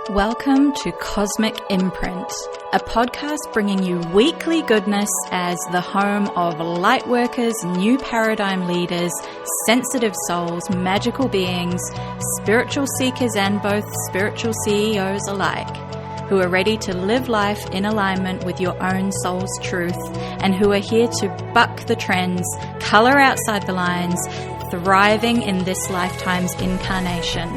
Welcome to Cosmic Imprint, a podcast bringing you weekly goodness as the home of lightworkers, new paradigm leaders, sensitive souls, magical beings, spiritual seekers and both spiritual CEOs alike, who are ready to live life in alignment with your own soul's truth and who are here to buck the trends, color outside the lines, thriving in this lifetime's incarnation.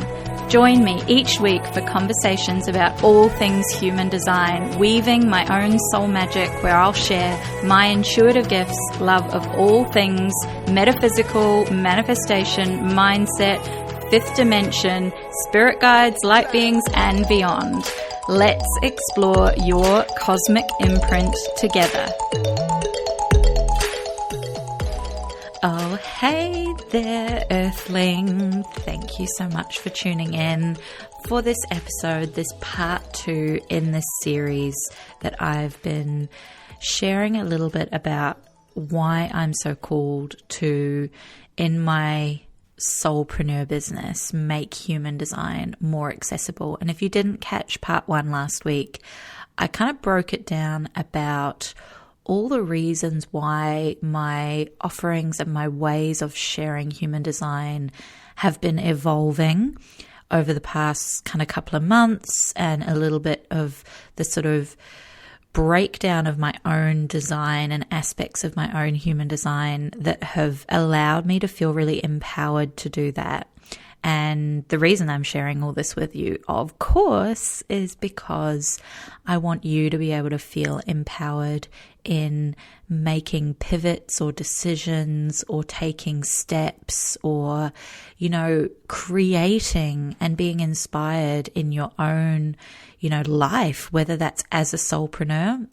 Join me each week for conversations about all things human design, weaving my own soul magic where I'll share my intuitive gifts, love of all things metaphysical, manifestation, mindset, fifth dimension, spirit guides, light beings, and beyond. Let's explore your cosmic imprint together. Oh, hey there, Earthling. Thank you so much for tuning in for this episode, this part 2 in this series that I've been sharing a little bit about why I'm so called to, in my soulpreneur business, make human design more accessible. And if you didn't catch part 1 last week, I kind of broke it down about all the reasons why my offerings and my ways of sharing human design have been evolving over the past kind of couple of months, and a little bit of the sort of breakdown of my own design and aspects of my own human design that have allowed me to feel really empowered to do that. And the reason I'm sharing all this with you, of course, is because I want you to be able to feel empowered in making pivots or decisions or taking steps or, creating and being inspired in your own, life, whether that's as a soulpreneur,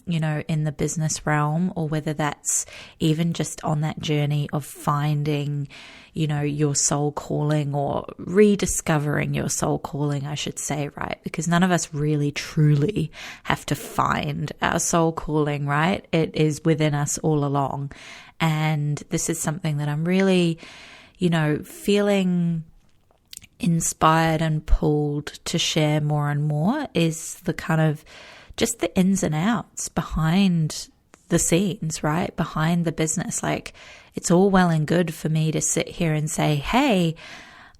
in the business realm, or whether that's even just on that journey of finding, your soul calling, or rediscovering your soul calling, I should say, right? Because none of us really truly have to find our soul calling, right? It is within us all along. And this is something that I'm really, feeling inspired and pulled to share more and more, is the kind of just the ins and outs behind the scenes, right? Behind the business. Like, it's all well and good for me to sit here and say, hey,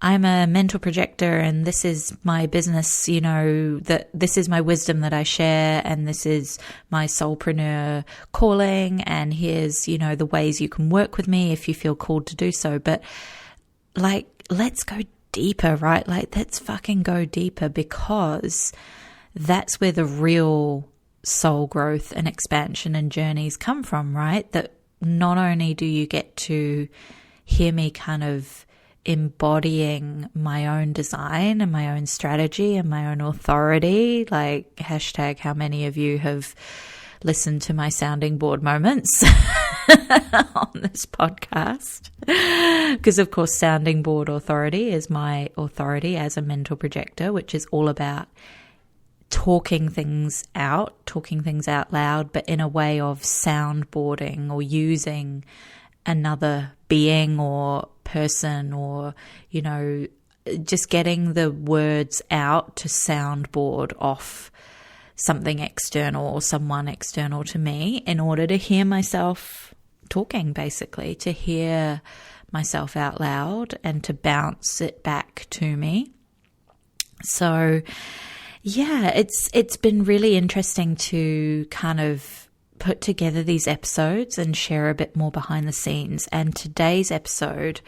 I'm a mental projector and this is my business, that this is my wisdom that I share, and this is my soulpreneur calling, and here's, the ways you can work with me if you feel called to do so. But let's go deeper, right? Let's fucking go deeper, because that's where the real soul growth and expansion and journeys come from, right? That not only do you get to hear me kind of embodying my own design and my own strategy and my own authority, like hashtag how many of you have listened to my sounding board moments on this podcast, because of course sounding board authority is my authority as a mental projector, which is all about talking things out loud, but in a way of soundboarding or using another being or person, or, just getting the words out to soundboard off something external or someone external to me in order to hear myself talking, basically, to hear myself out loud and to bounce it back to me. So yeah, it's been really interesting to kind of put together these episodes and share a bit more behind the scenes. And today's episode,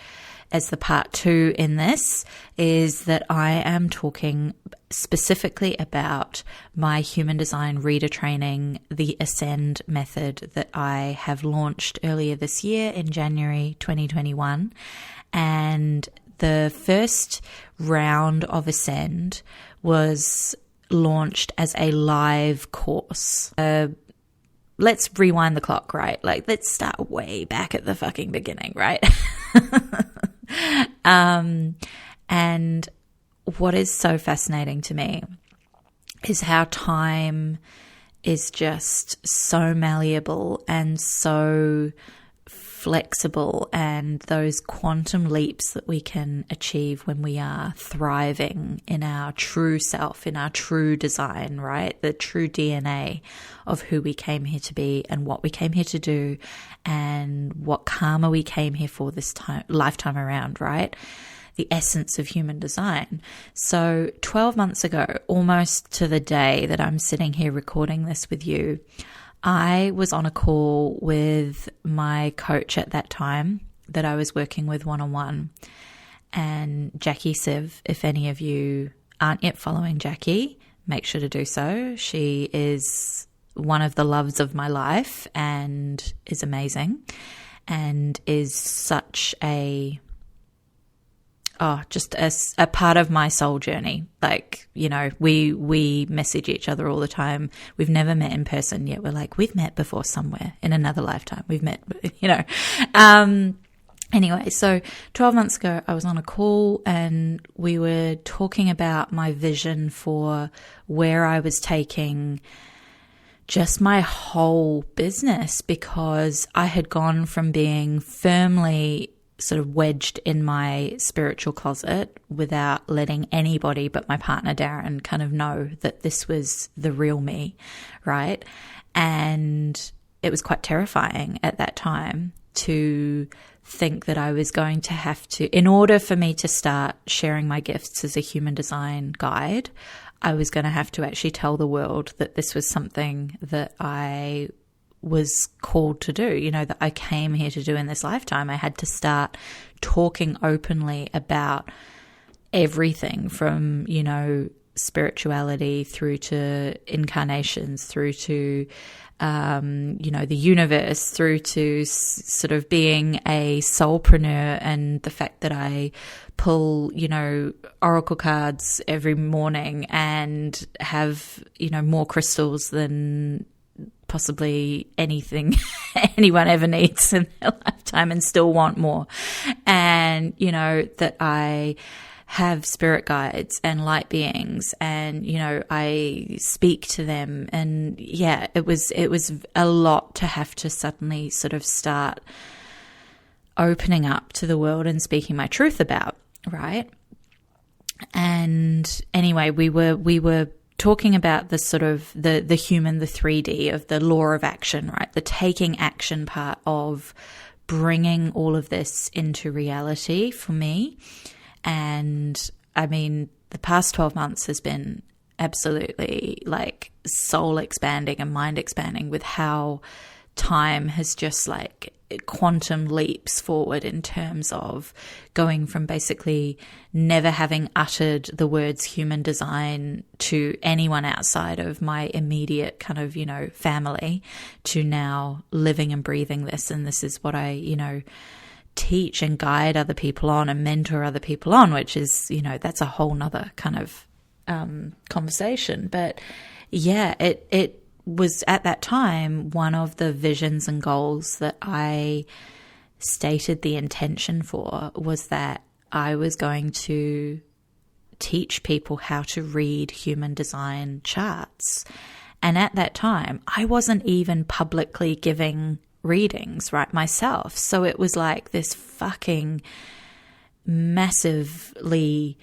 as the part 2 in this, is that I am talking specifically about my human design reader training, the Ascend method, that I have launched earlier this year in January 2021. And the first round of Ascend was launched as a live course. Let's rewind the clock, right? Let's start way back at the fucking beginning, right? And what is so fascinating to me is how time is just so malleable and so flexible and those quantum leaps that we can achieve when we are thriving in our true self, in our true design, right? The true DNA of who we came here to be and what we came here to do and what karma we came here for this lifetime around, right? The essence of human design. So 12 months ago, almost to the day that I'm sitting here recording this with you, I was on a call with my coach at that time that I was working with one-on-one, and Jackie Siv. If any of you aren't yet following Jackie, make sure to do so. She is one of the loves of my life and is amazing and is such just a part of my soul journey. Like, you know, we message each other all the time. We've never met in person yet. We're like, we've met before somewhere in another lifetime. We've met, you know. Anyway, so 12 months ago, I was on a call and we were talking about my vision for where I was taking just my whole business, because I had gone from being firmly sort of wedged in my spiritual closet without letting anybody but my partner Darren kind of know that this was the real me, right? And it was quite terrifying at that time to think that I was going to have to, in order for me to start sharing my gifts as a human design guide, I was going to have to actually tell the world that this was something that I was called to do, you know, that I came here to do in this lifetime. I had to start talking openly about everything from, you know, spirituality through to incarnations, through to, you know, the universe, through to sort of being a soulpreneur and the fact that I pull, you know, oracle cards every morning and have, you know, more crystals than possibly anything anyone ever needs in their lifetime and still want more. And, you know, that I have spirit guides and light beings and, you know, I speak to them. And yeah, it was a lot to have to suddenly sort of start opening up to the world and speaking my truth about, right? And anyway, we were talking about the sort of the human, the 3D of the law of action, right? The taking action part of bringing all of this into reality for me. And I mean, the past 12 months has been absolutely like soul expanding and mind expanding with how time has just like quantum leaps forward in terms of going from basically never having uttered the words human design to anyone outside of my immediate kind of, you know, family to now living and breathing this. And this is what I, you know, teach and guide other people on and mentor other people on, which is, you know, that's a whole nother kind of conversation. But yeah, it was at that time one of the visions and goals that I stated the intention for was that I was going to teach people how to read human design charts. And at that time, I wasn't even publicly giving readings, right, myself. So it was like this fucking massively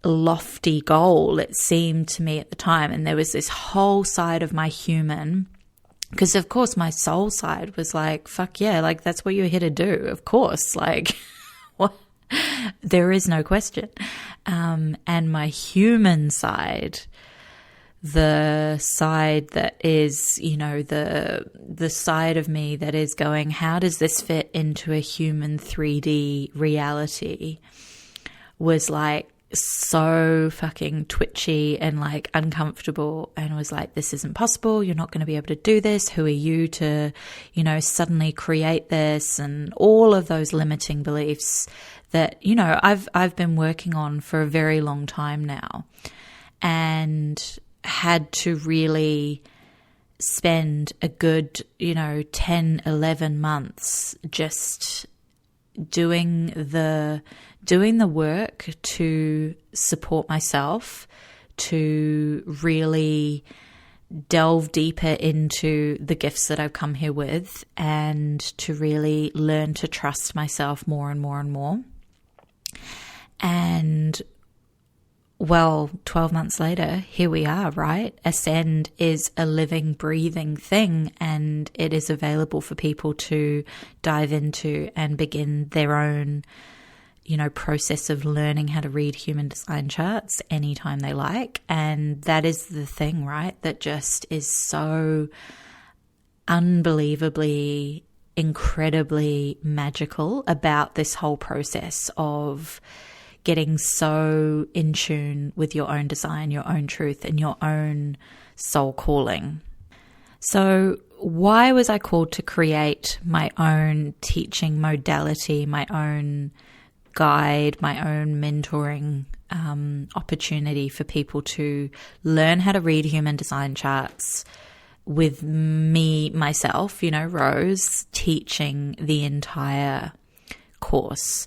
lofty goal, it seemed to me at the time. And there was this whole side of my human, because of course my soul side was like, fuck yeah, like that's what you're here to do, of course, like what? There is no question. And my human side, the side that is, you know, the side of me that is going, how does this fit into a human 3D reality, was like so fucking twitchy and like uncomfortable, and was like, this isn't possible, you're not going to be able to do this, who are you to, you know, suddenly create this, and all of those limiting beliefs that, you know, I've been working on for a very long time now, and had to really spend a good, you know, 10, 11 months just doing the work to support myself, to really delve deeper into the gifts that I've come here with, and to really learn to trust myself more and more and more. And well, 12 months later, here we are, right? Ascend is a living, breathing thing, and it is available for people to dive into and begin their own, process of learning how to read human design charts anytime they like. And that is the thing, right? That just is so unbelievably, incredibly magical about this whole process of getting so in tune with your own design, your own truth, and your own soul calling. So why was I called to create my own teaching modality, my own guide, my own mentoring opportunity for people to learn how to read human design charts with me, myself, Rose, teaching the entire course?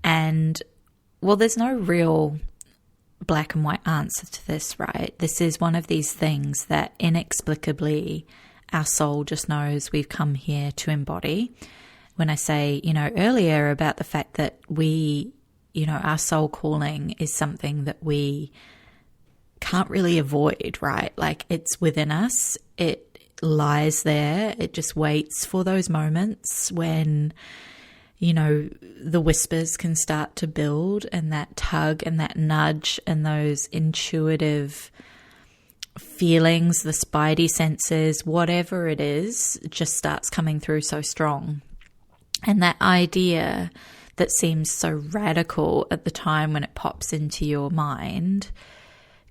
And well, there's no real black and white answer to this, right? This is one of these things that inexplicably our soul just knows we've come here to embody. When I say, earlier about the fact that we, our soul calling is something that we can't really avoid, right? Like, it's within us. It lies there. It just waits for those moments when the whispers can start to build, and that tug and that nudge and those intuitive feelings, the spidey senses, whatever it is, just starts coming through so strong. And that idea that seems so radical at the time when it pops into your mind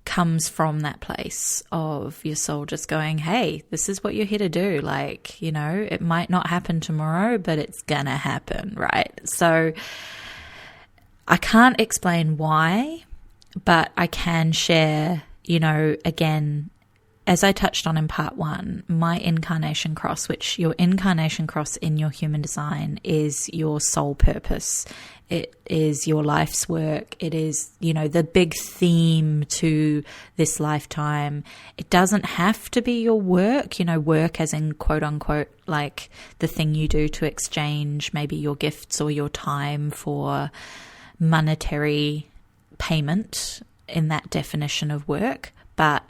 comes from that place of your soul just going, hey, this is what you're here to do. Like, it might not happen tomorrow, but it's gonna happen, right? So I can't explain why, but I can share, again, as I touched on in part 1, my incarnation cross, which your incarnation cross in your human design is your soul purpose. It is your life's work. It is, the big theme to this lifetime. It doesn't have to be your work, work as in quote unquote, like the thing you do to exchange maybe your gifts or your time for monetary payment in that definition of work. But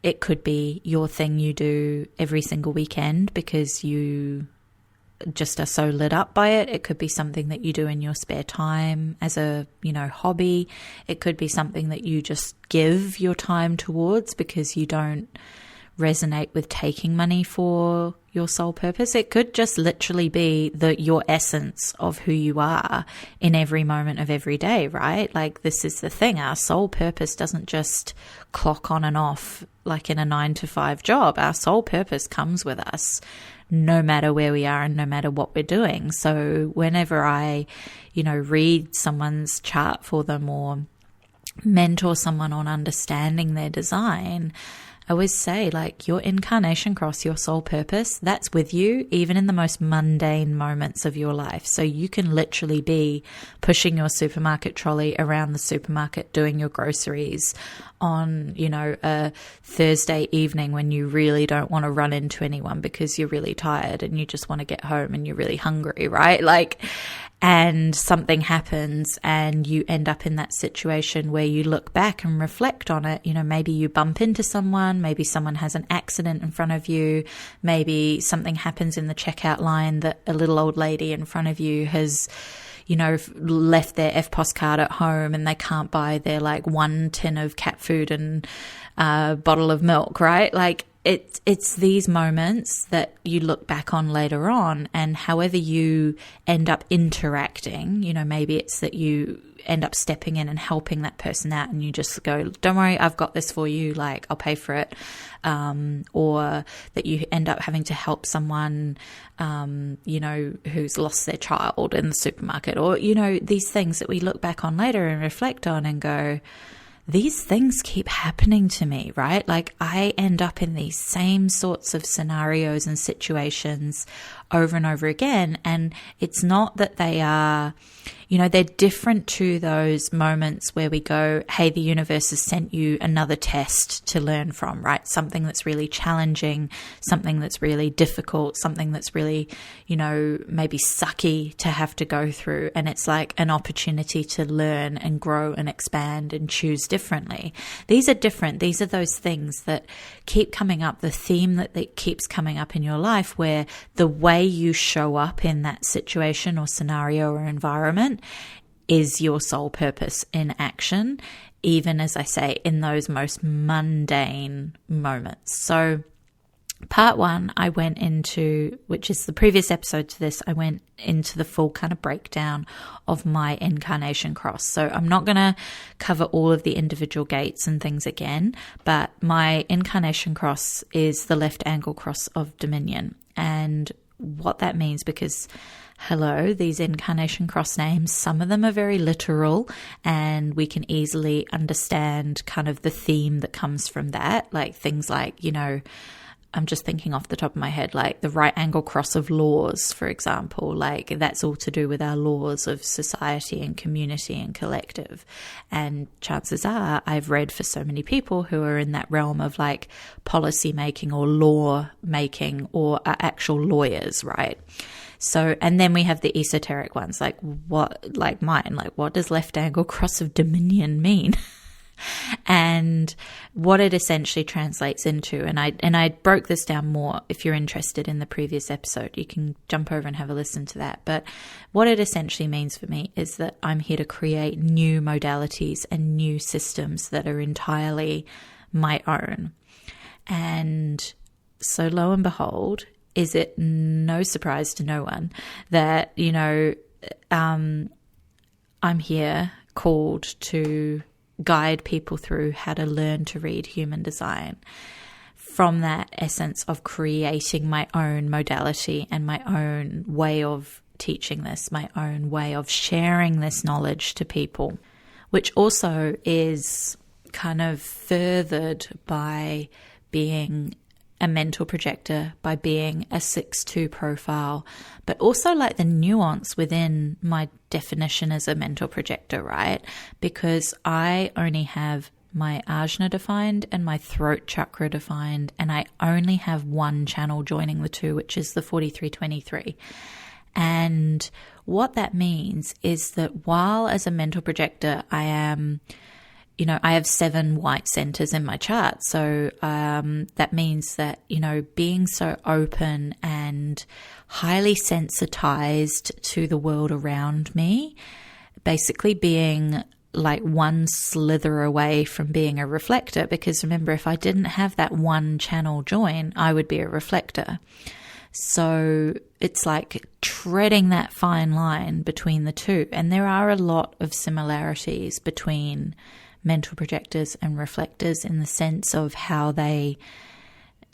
it could be your thing you do every single weekend because you just are so lit up by it. It could be something that you do in your spare time as a, hobby. It could be something that you just give your time towards because you don't resonate with taking money for your soul purpose. It could just literally be your essence of who you are in every moment of every day, right? Like, this is the thing. Our soul purpose doesn't just clock on and off like in a 9-to-5 job. Our soul purpose comes with us no matter where we are and no matter what we're doing. So whenever I, read someone's chart for them or mentor someone on understanding their design, I always say, like, your incarnation cross, your soul purpose, that's with you even in the most mundane moments of your life. So you can literally be pushing your supermarket trolley around the supermarket, doing your groceries on, a Thursday evening when you really don't want to run into anyone because you're really tired and you just want to get home and you're really hungry, right? Like, and something happens and you end up in that situation where you look back and reflect on it. Maybe you bump into someone, maybe someone has an accident in front of you, maybe something happens in the checkout line that a little old lady in front of you has, left their FPOS card at home and they can't buy their like 1 tin of cat food and a bottle of milk, right? Like, it's these moments that you look back on later on, and however you end up interacting, maybe it's that you end up stepping in and helping that person out and you just go, don't worry, I've got this for you, like, I'll pay for it. Or that you end up having to help someone, who's lost their child in the supermarket, or, these things that we look back on later and reflect on and go, these things keep happening to me, right? Like, I end up in these same sorts of scenarios and situations over and over again. And it's not that they are, they're different to those moments where we go, hey, the universe has sent you another test to learn from, right? Something that's really challenging, something that's really difficult, something that's really, maybe sucky to have to go through. And it's like an opportunity to learn and grow and expand and choose differently. These are different. These are those things that keep coming up, the theme that keeps coming up in your life, where the way you show up in that situation or scenario or environment is your sole purpose in action, even, as I say, in those most mundane moments. So part one, I went into, which is the previous episode to this, I went into the full kind of breakdown of my incarnation cross. So I'm not going to cover all of the individual gates and things again, but my incarnation cross is the left angle cross of dominion. And what that means, because hello, these incarnation cross names, some of them are very literal and we can easily understand kind of the theme that comes from that. Like things like, I'm just thinking off the top of my head, like the right angle cross of laws, for example, like that's all to do with our laws of society and community and collective. And chances are I've read for so many people who are in that realm of like policy making or law making or are actual lawyers, right? So, and then we have the esoteric ones, like what does left angle cross of dominion mean? And what it essentially translates into, and I broke this down more. If you're interested in the previous episode, you can jump over and have a listen to that. But what it essentially means for me is that I'm here to create new modalities and new systems that are entirely my own. And so lo and behold, is it no surprise to no one that, I'm here called to guide people through how to learn to read human design from that essence of creating my own modality and my own way of teaching this, my own way of sharing this knowledge to people, which also is kind of furthered by being a mental projector, by being a 6-2 profile, but also like the nuance within my definition as a mental projector, right? Because I only have my ajna defined and my throat chakra defined, and I only have one channel joining the two, which is the 4323. And what that means is that while as a mental projector, I am, I have 7 white centers in my chart. So that means that, being so open and highly sensitized to the world around me, basically being like one slither away from being a reflector. Because remember, if I didn't have that one channel join, I would be a reflector. So it's like treading that fine line between the two. And there are a lot of similarities between mental projectors and reflectors in the sense of how they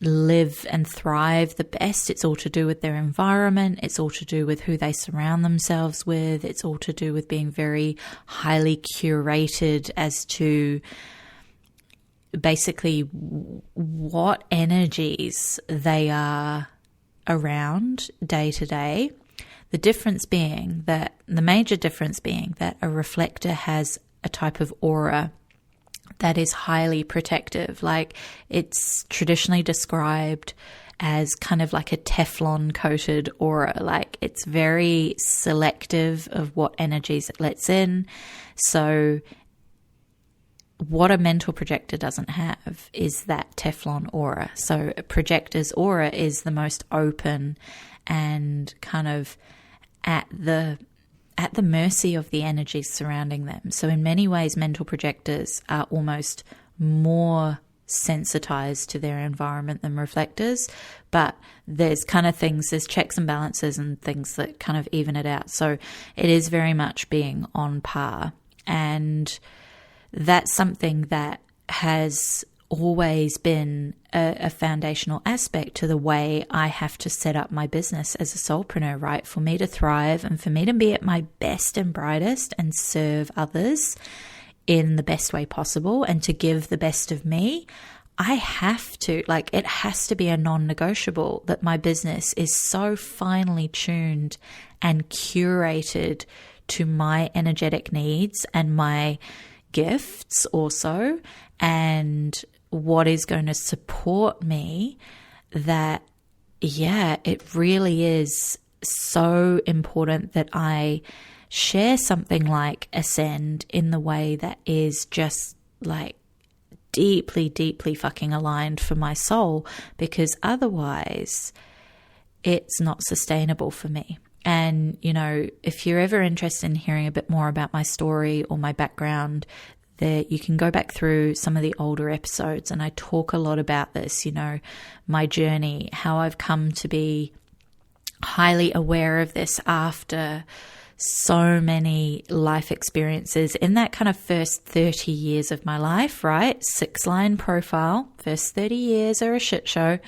live and thrive the best. It's all to do with their environment. It's all to do with who they surround themselves with. It's all to do with being very highly curated as to basically what energies they are around day to day. The major difference being that a reflector has a type of aura that is highly protective. Like it's traditionally described as kind of like a Teflon coated aura. Like it's very selective of what energies it lets in. So what a mental projector doesn't have is that Teflon aura. So a projector's aura is the most open and kind of at the mercy of the energies surrounding them. So in many ways, mental projectors are almost more sensitized to their environment than reflectors, but there's checks and balances and things that kind of even it out. So it is very much being on par. And that's something that has always been a foundational aspect to the way I have to set up my business as a soulpreneur, right? For me to thrive and for me to be at my best and brightest and serve others in the best way possible and to give the best of me, I have to, like, it has to be a non-negotiable that my business is so finely tuned and curated to my energetic needs and my gifts also, and what is going to support me, that, yeah, it really is so important that I share something like Ascend in the way that is just like deeply, deeply fucking aligned for my soul, because otherwise it's not sustainable for me. And, you know, if you're ever interested in hearing a bit more about my story or my background, that you can go back through some of the older episodes, and I talk a lot about this, you know, my journey, how I've come to be highly aware of this after so many life experiences in that kind of first 30 years of my life, right? 6-line profile. First 30 years are a shit show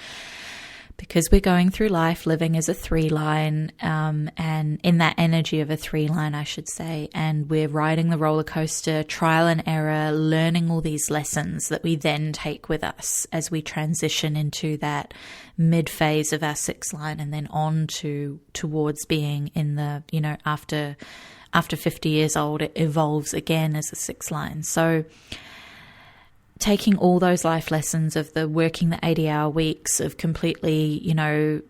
because we're going through life living as a 3-line, and in that energy of a 3-line, I should say. And we're riding the roller coaster, trial and error, learning all these lessons that we then take with us as we transition into that mid phase of our 6-line, and then on towards being in the, you know, after 50 years old, it evolves again as a 6-line. So taking all those life lessons of the working the 80-hour weeks, of completely, you know,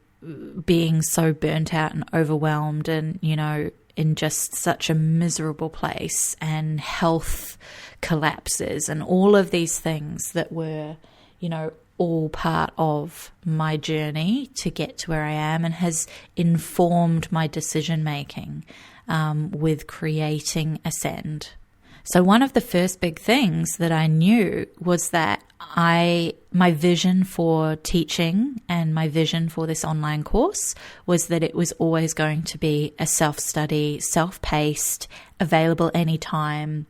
being so burnt out and overwhelmed and, you know, in just such a miserable place, and health collapses and all of these things that were, you know, all part of my journey to get to where I am, and has informed my decision making with creating Ascend. So one of the first big things that I knew was that my vision for teaching and my vision for this online course was that it was always going to be a self-study, self-paced, available anytime.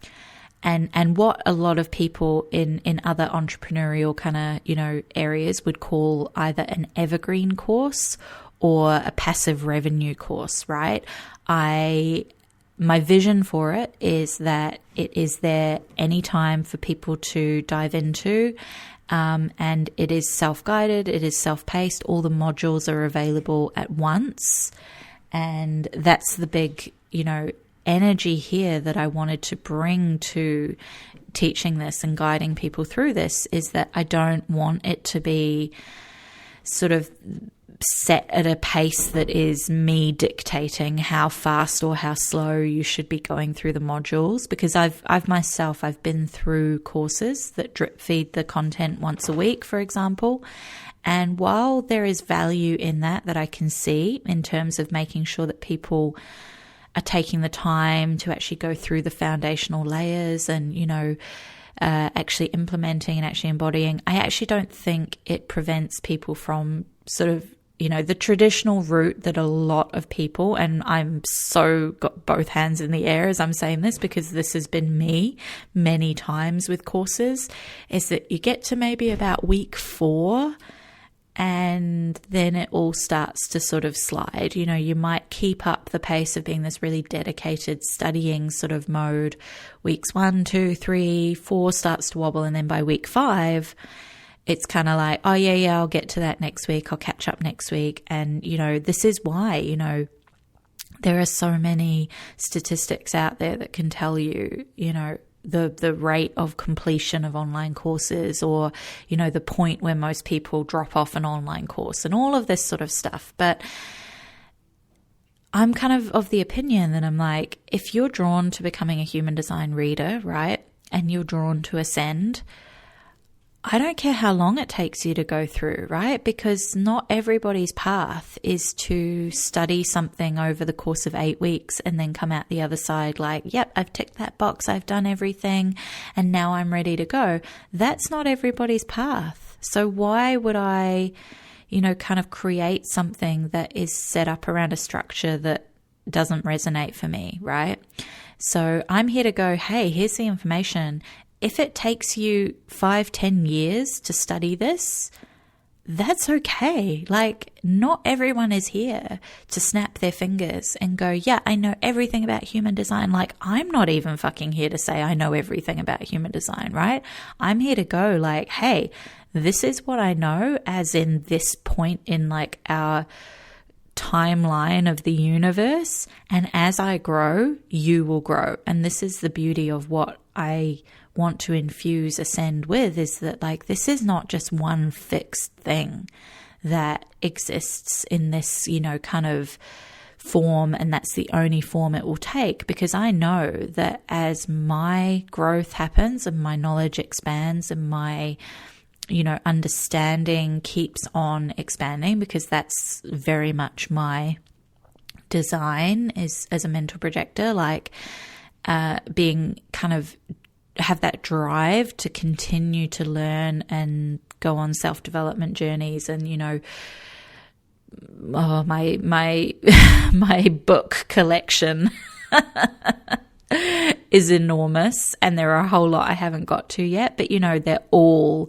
And what a lot of people in other entrepreneurial kind of, you know, areas would call either an evergreen course or a passive revenue course, right? My vision for it is that it is there anytime for people to dive into, and it is self-guided, it is self-paced, all the modules are available at once, and that's the big, you know, energy here that I wanted to bring to teaching this and guiding people through this, is that I don't want it to be sort of set at a pace that is me dictating how fast or how slow you should be going through the modules, because I've been through courses that drip feed the content once a week, for example. And while there is value in that I can see in terms of making sure that people are taking the time to actually go through the foundational layers and, you know, actually implementing and actually embodying, I actually don't think it prevents people from sort of, you know, the traditional route that a lot of people, and I'm so got both hands in the air as I'm saying this, because this has been me many times with courses, is that you get to maybe about week 4 and then it all starts to sort of slide. You know, you might keep up the pace of being this really dedicated studying sort of mode. Weeks 1, 2, 3, 4 starts to wobble, and then by week 5, it's kind of like, oh yeah, I'll get to that next week. I'll catch up next week. And, you know, this is why, you know, there are so many statistics out there that can tell you, you know, the rate of completion of online courses, or, you know, the point where most people drop off an online course and all of this sort of stuff. But I'm kind of the opinion that I'm like, if you're drawn to becoming a human design reader, right, and you're drawn to Ascend, I don't care how long it takes you to go through, right? Because not everybody's path is to study something over the course of 8 weeks and then come out the other side like, yep, I've ticked that box, I've done everything, and now I'm ready to go. That's not everybody's path. So why would I, you know, kind of create something that is set up around a structure that doesn't resonate for me, right? So I'm here to go, hey, here's the information. If it takes you 5-10 years to study this, that's okay. Like, not everyone is here to snap their fingers and go, yeah, I know everything about human design. Like, I'm not even fucking here to say I know everything about human design, right? I'm here to go like, hey, this is what I know, as in this point in like our timeline of the universe. And as I grow, you will grow. And this is the beauty of what I want to infuse Ascend with, is that like, this is not just one fixed thing that exists in this, you know, kind of form, and that's the only form it will take. Because I know that as my growth happens and my knowledge expands and my, you know, understanding keeps on expanding, because that's very much my design is as a mental projector, like being kind of have that drive to continue to learn and go on self-development journeys. And, you know, my my book collection is enormous, and there are a whole lot I haven't got to yet, but, you know, they're all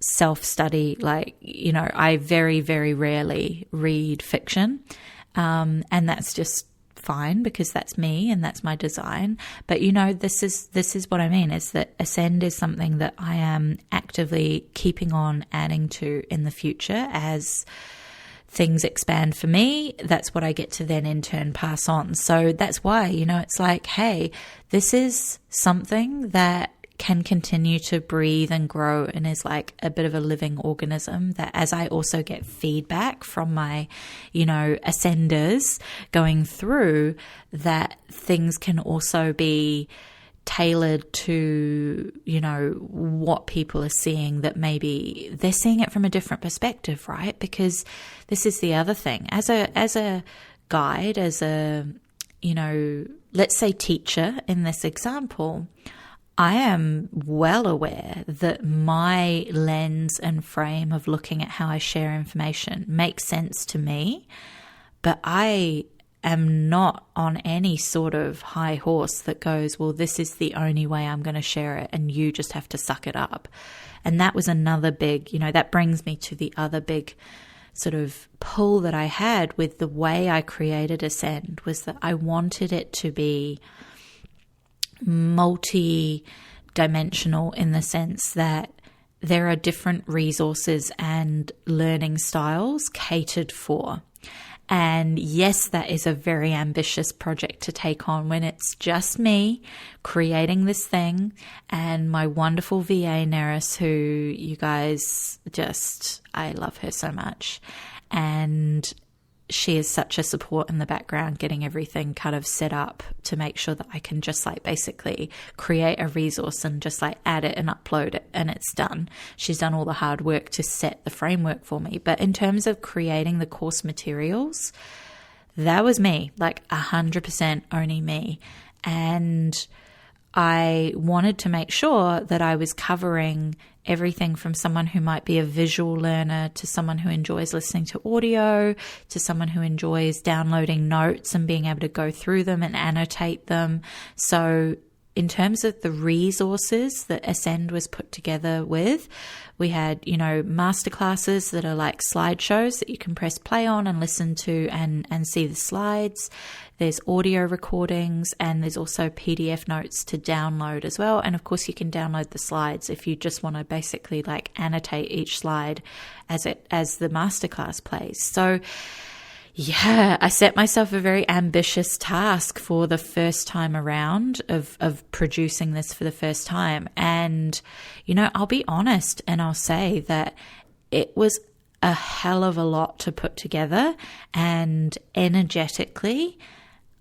self-study. Like, you know, I very, very rarely read fiction, and that's just fine, because that's me and that's my design. But, you know, this is what I mean, is that Ascend is something that I am actively keeping on adding to in the future as things expand for me. That's what I get to then in turn pass on. So that's why, you know, it's like, hey, this is something that can continue to breathe and grow and is like a bit of a living organism, that as I also get feedback from my, you know, ascenders going through, that things can also be tailored to, you know, what people are seeing, that maybe they're seeing it from a different perspective, right? Because this is the other thing. As a guide, as a, you know, let's say teacher in this example, I am well aware that my lens and frame of looking at how I share information makes sense to me, but I am not on any sort of high horse that goes, well, this is the only way I'm going to share it and you just have to suck it up. And that was another big, you know, that brings me to the other big sort of pull that I had with the way I created Ascend, was that I wanted it to be multi-dimensional, in the sense that there are different resources and learning styles catered for. And yes, that is a very ambitious project to take on when it's just me creating this thing, and my wonderful VA Neris, who you guys just, I love her so much. And she is such a support in the background, getting everything kind of set up to make sure that I can just like basically create a resource and just like add it and upload it and it's done. She's done all the hard work to set the framework for me. But in terms of creating the course materials, that was me, like 100% only me. And I wanted to make sure that I was covering everything from someone who might be a visual learner, to someone who enjoys listening to audio, to someone who enjoys downloading notes and being able to go through them and annotate them. So in terms of the resources that Ascend was put together with, we had, you know, masterclasses that are like slideshows that you can press play on and listen to and see the slides. There's audio recordings, and there's also PDF notes to download as well. And of course you can download the slides if you just want to basically like annotate each slide as the masterclass plays. So yeah, I set myself a very ambitious task for the first time around of producing this for the first time. And, you know, I'll be honest and I'll say that it was a hell of a lot to put together, and energetically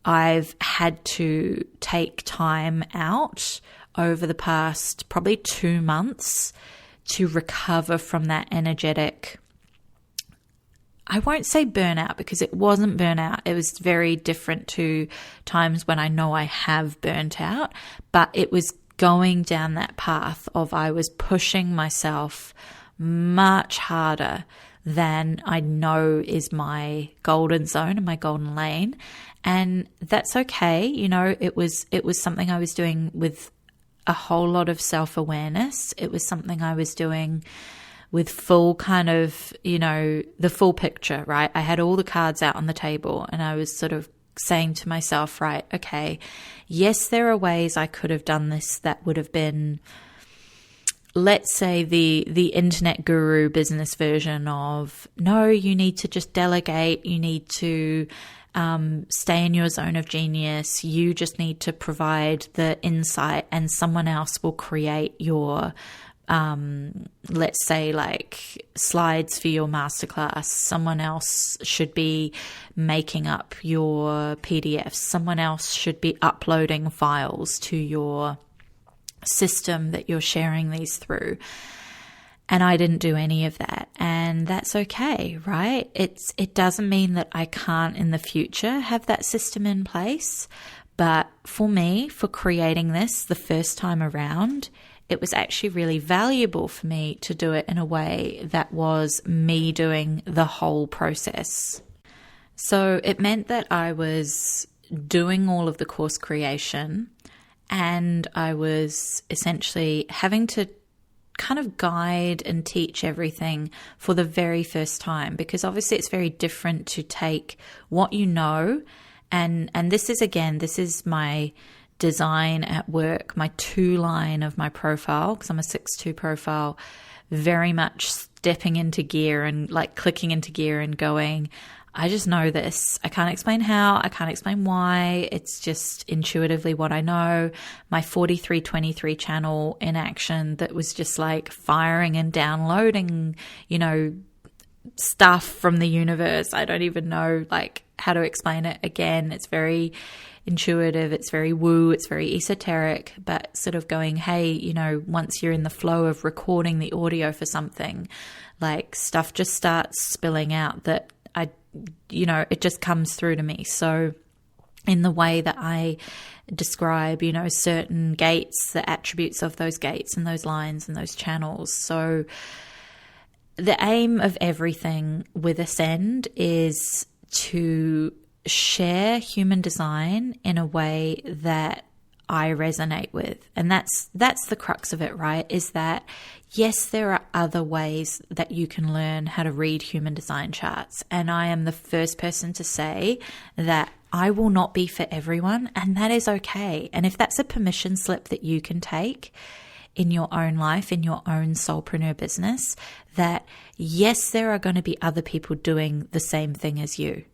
I've had to take time out over the past probably 2 months to recover from that energetic, I won't say burnout, because it wasn't burnout. It was very different to times when I know I have burnt out, but it was going down that path of I was pushing myself much harder than I know is my golden zone and my golden lane. And that's okay. You know, it was something I was doing with a whole lot of self-awareness. It was something I was doing with full kind of, the full picture, right? I had all the cards out on the table, and I was sort of saying to myself, right, okay, yes, there are ways I could have done this that would have been, let's say, the internet guru business version of, no, you need to just delegate, you need to stay in your zone of genius, you just need to provide the insight and someone else will create your let's say like slides for your masterclass. Someone else should be making up your PDFs. Someone else should be uploading files to your system that you're sharing these through. And I didn't do any of that. And that's okay, right? It doesn't mean that I can't in the future have that system in place. But for me, for creating this the first time around, it was actually really valuable for me to do it in a way that was me doing the whole process. So it meant that I was doing all of the course creation, and I was essentially having to kind of guide and teach everything for the very first time, because obviously it's very different to take what you know, and this is my design at work, my 2-line of my profile, because I'm a 6'2" profile, very much stepping into gear and like clicking into gear and going, I just know this. I can't explain how, I can't explain why. It's just intuitively what I know. My 4323 channel in action that was just like firing and downloading, stuff from the universe. I don't even know like how to explain it. Again, it's very intuitive, it's very woo, it's very esoteric, but sort of going, hey, once you're in the flow of recording the audio for something, like stuff just starts spilling out that it just comes through to me. So in the way that I describe, certain gates, the attributes of those gates and those lines and those channels. So the aim of everything with Ascend is to share human design in a way that I resonate with. And that's the crux of it, right? Is that, yes, there are other ways that you can learn how to read human design charts. And I am the first person to say that I will not be for everyone, and that is okay. And if that's a permission slip that you can take in your own life, in your own soulpreneur business, that yes, there are going to be other people doing the same thing as you.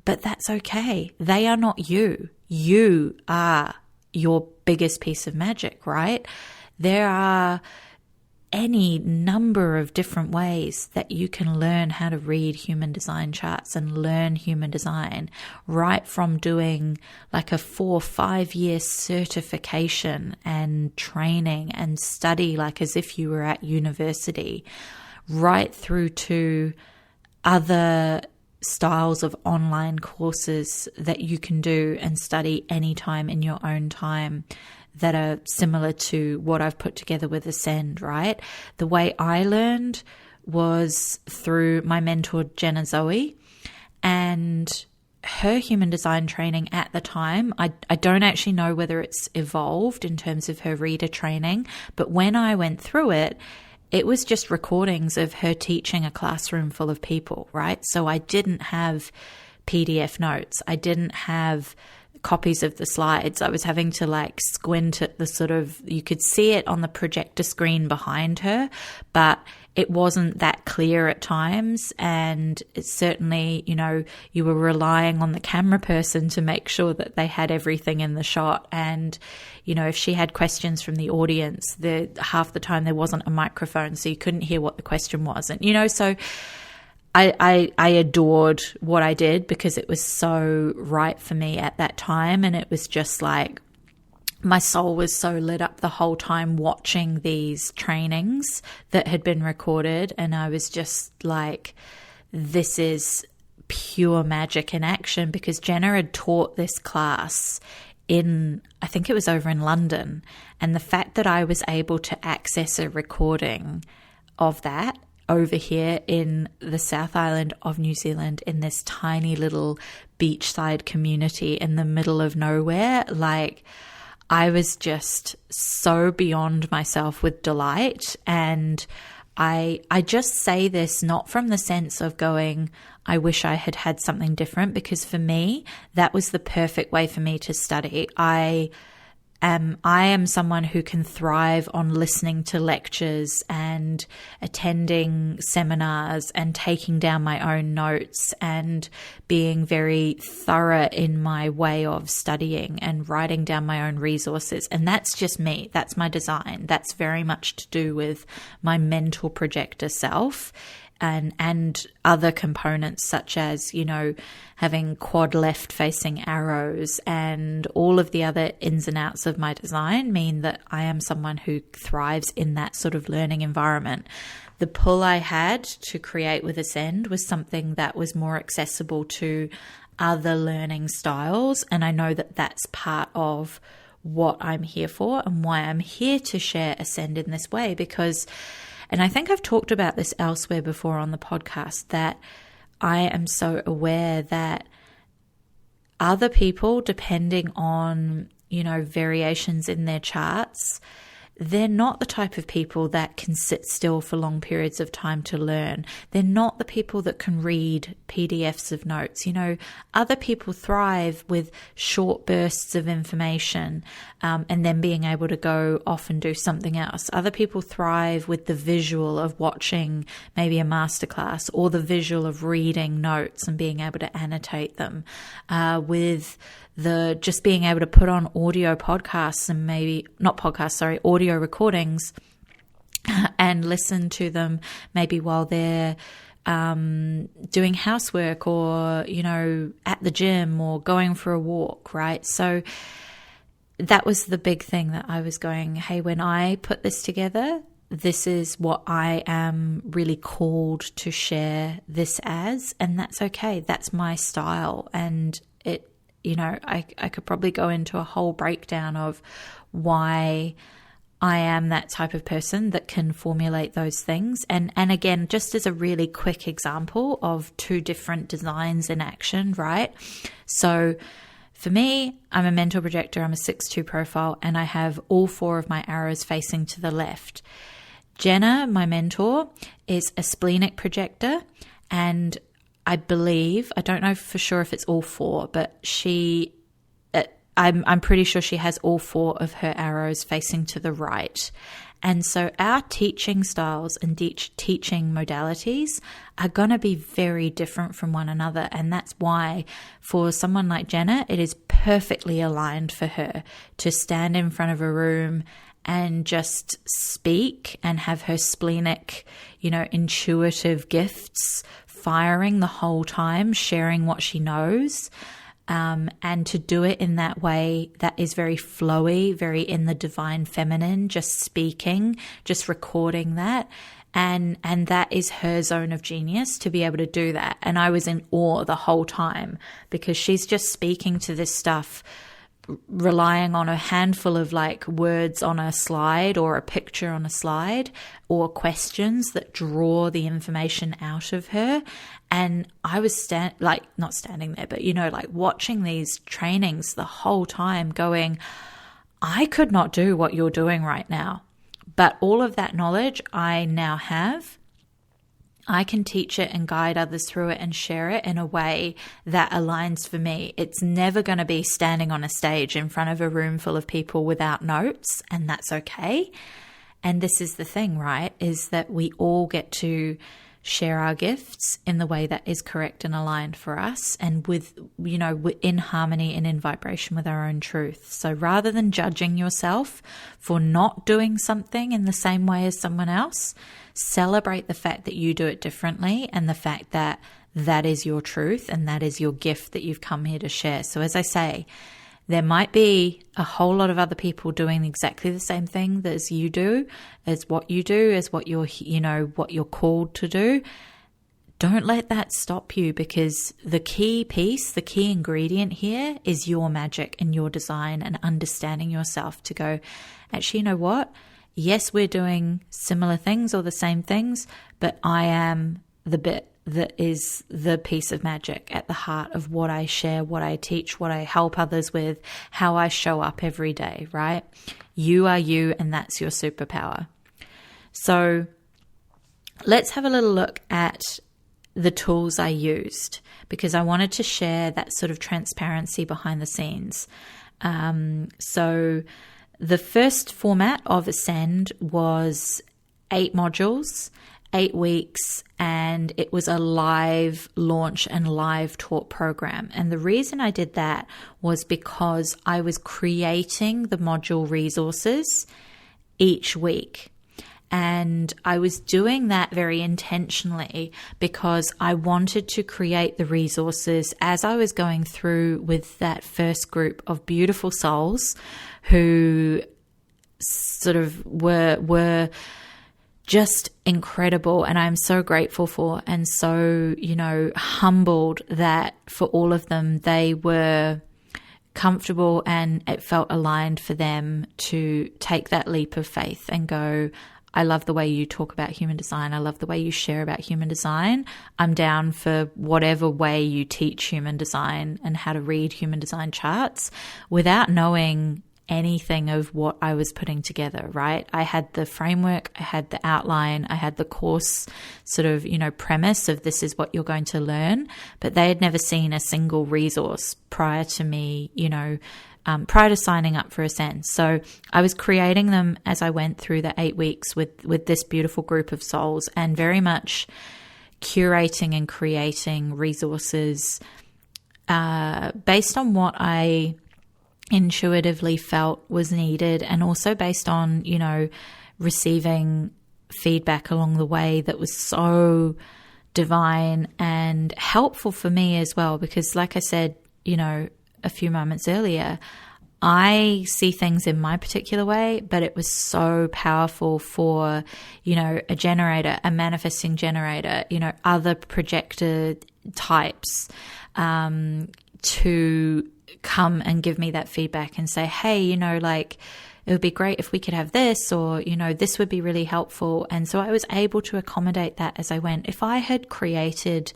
But that's okay. They are not you. You are your biggest piece of magic, right? There are any number of different ways that you can learn how to read human design charts and learn human design, right from doing like a 4 or 5 year certification and training and study like as if you were at university, right through to other styles of online courses that you can do and study anytime in your own time that are similar to what I've put together with Ascend, right? The way I learned was through my mentor, Jenna Zoe, and her human design training at the time. I don't actually know whether it's evolved in terms of her reader training, but when I went through it, it was just recordings of her teaching a classroom full of people, right? So I didn't have PDF notes. I didn't have copies of the slides. I was having to like squint at the sort of, you could see it on the projector screen behind her, but it wasn't that clear at times. And it's certainly, you were relying on the camera person to make sure that they had everything in the shot. And, if she had questions from the audience, half the time there wasn't a microphone, so you couldn't hear what the question was. And, so I adored what I did because it was so right for me at that time. And it was just like, my soul was so lit up the whole time watching these trainings that had been recorded. And I was just like, this is pure magic in action, because Jenna had taught this class I think it was over in London. And the fact that I was able to access a recording of that over here in the South Island of New Zealand, in this tiny little beachside community in the middle of nowhere, like I was just so beyond myself with delight. And I just say this not from the sense of going, I wish I had had something different, because for me, that was the perfect way for me to study. I am someone who can thrive on listening to lectures and attending seminars and taking down my own notes and being very thorough in my way of studying and writing down my own resources. And that's just me. That's my design. That's very much to do with my mental projector self. And other components such as, having quad left facing arrows and all of the other ins and outs of my design mean that I am someone who thrives in that sort of learning environment. The pull I had to create with Ascend was something that was more accessible to other learning styles. And I know that that's part of what I'm here for and why I'm here to share Ascend in this way, because and I think I've talked about this elsewhere before on the podcast, that I am so aware that other people, depending on, variations in their charts, they're not the type of people that can sit still for long periods of time to learn. They're not the people that can read PDFs of notes. Other people thrive with short bursts of information and then being able to go off and do something else. Other people thrive with the visual of watching maybe a masterclass, or the visual of reading notes and being able to annotate them, with the just being able to put on audio podcasts and audio recordings and listen to them maybe while they're doing housework or, at the gym or going for a walk, right? So that was the big thing that I was going, hey, when I put this together, this is what I am really called to share this as, and that's okay. That's my style. And I could probably go into a whole breakdown of why I am that type of person that can formulate those things. And again, just as a really quick example of two different designs in action, right? So for me, I'm a mental projector. I'm a 6-2 profile, and I have all 4 of my arrows facing to the left. Jenna, my mentor, is a splenic projector, and I believe, I don't know for sure if it's all 4, but I'm pretty sure she has all 4 of her arrows facing to the right. And so our teaching styles and teaching modalities are going to be very different from one another. And that's why for someone like Jenna, it is perfectly aligned for her to stand in front of a room and just speak and have her splenic, intuitive gifts firing the whole time, sharing what she knows, and to do it in that way that is very flowy, very in the divine feminine, just speaking, just recording that. And that is her zone of genius, to be able to do that. And I was in awe the whole time, because she's just speaking to this stuff, relying on a handful of words on a slide or a picture on a slide or questions that draw the information out of her. And I was not standing there, but watching these trainings the whole time going, I could not do what you're doing right now. But all of that knowledge I now have, I can teach it and guide others through it and share it in a way that aligns for me. It's never going to be standing on a stage in front of a room full of people without notes, and that's okay. And this is the thing, right, is that we all get to share our gifts in the way that is correct and aligned for us, and with, in harmony and in vibration with our own truth. So rather than judging yourself for not doing something in the same way as someone else, celebrate the fact that you do it differently, and the fact that that is your truth and that is your gift that you've come here to share. So as I say, there might be a whole lot of other people doing exactly the same thing as you do, as what you do, as what you're, what you're called to do. Don't let that stop you, because the key piece, the key ingredient here is your magic and your design and understanding yourself to go, actually, you know what? Yes, we're doing similar things or the same things, but I am the bit that is the piece of magic at the heart of what I share, what I teach, what I help others with, how I show up every day, right? You are you, and that's your superpower. So let's have a little look at the tools I used, because I wanted to share that sort of transparency behind the scenes. So the first format of Ascend was 8 modules, 8 weeks, and it was a live launch and live taught program. And the reason I did that was because I was creating the module resources each week. And I was doing that very intentionally because I wanted to create the resources as I was going through with that first group of beautiful souls who sort of were just incredible, and I'm so grateful for, and so, humbled that for all of them, they were comfortable and it felt aligned for them to take that leap of faith and go, I love the way you talk about human design. I love the way you share about human design. I'm down for whatever way you teach human design and how to read human design charts without knowing anything of what I was putting together, right? I had the framework, I had the outline, I had the course sort of, premise of this is what you're going to learn, but they had never seen a single resource prior to me, prior to signing up for Ascend. So I was creating them as I went through the 8 weeks with this beautiful group of souls, and very much curating and creating resources based on what I intuitively felt was needed, and also based on, receiving feedback along the way that was so divine and helpful for me as well. Because like I said, a few moments earlier, I see things in my particular way, but it was so powerful for, a generator, a manifesting generator, other projector types, to come and give me that feedback and say, hey, it would be great if we could have this, or, this would be really helpful. And so I was able to accommodate that as I went. If I had created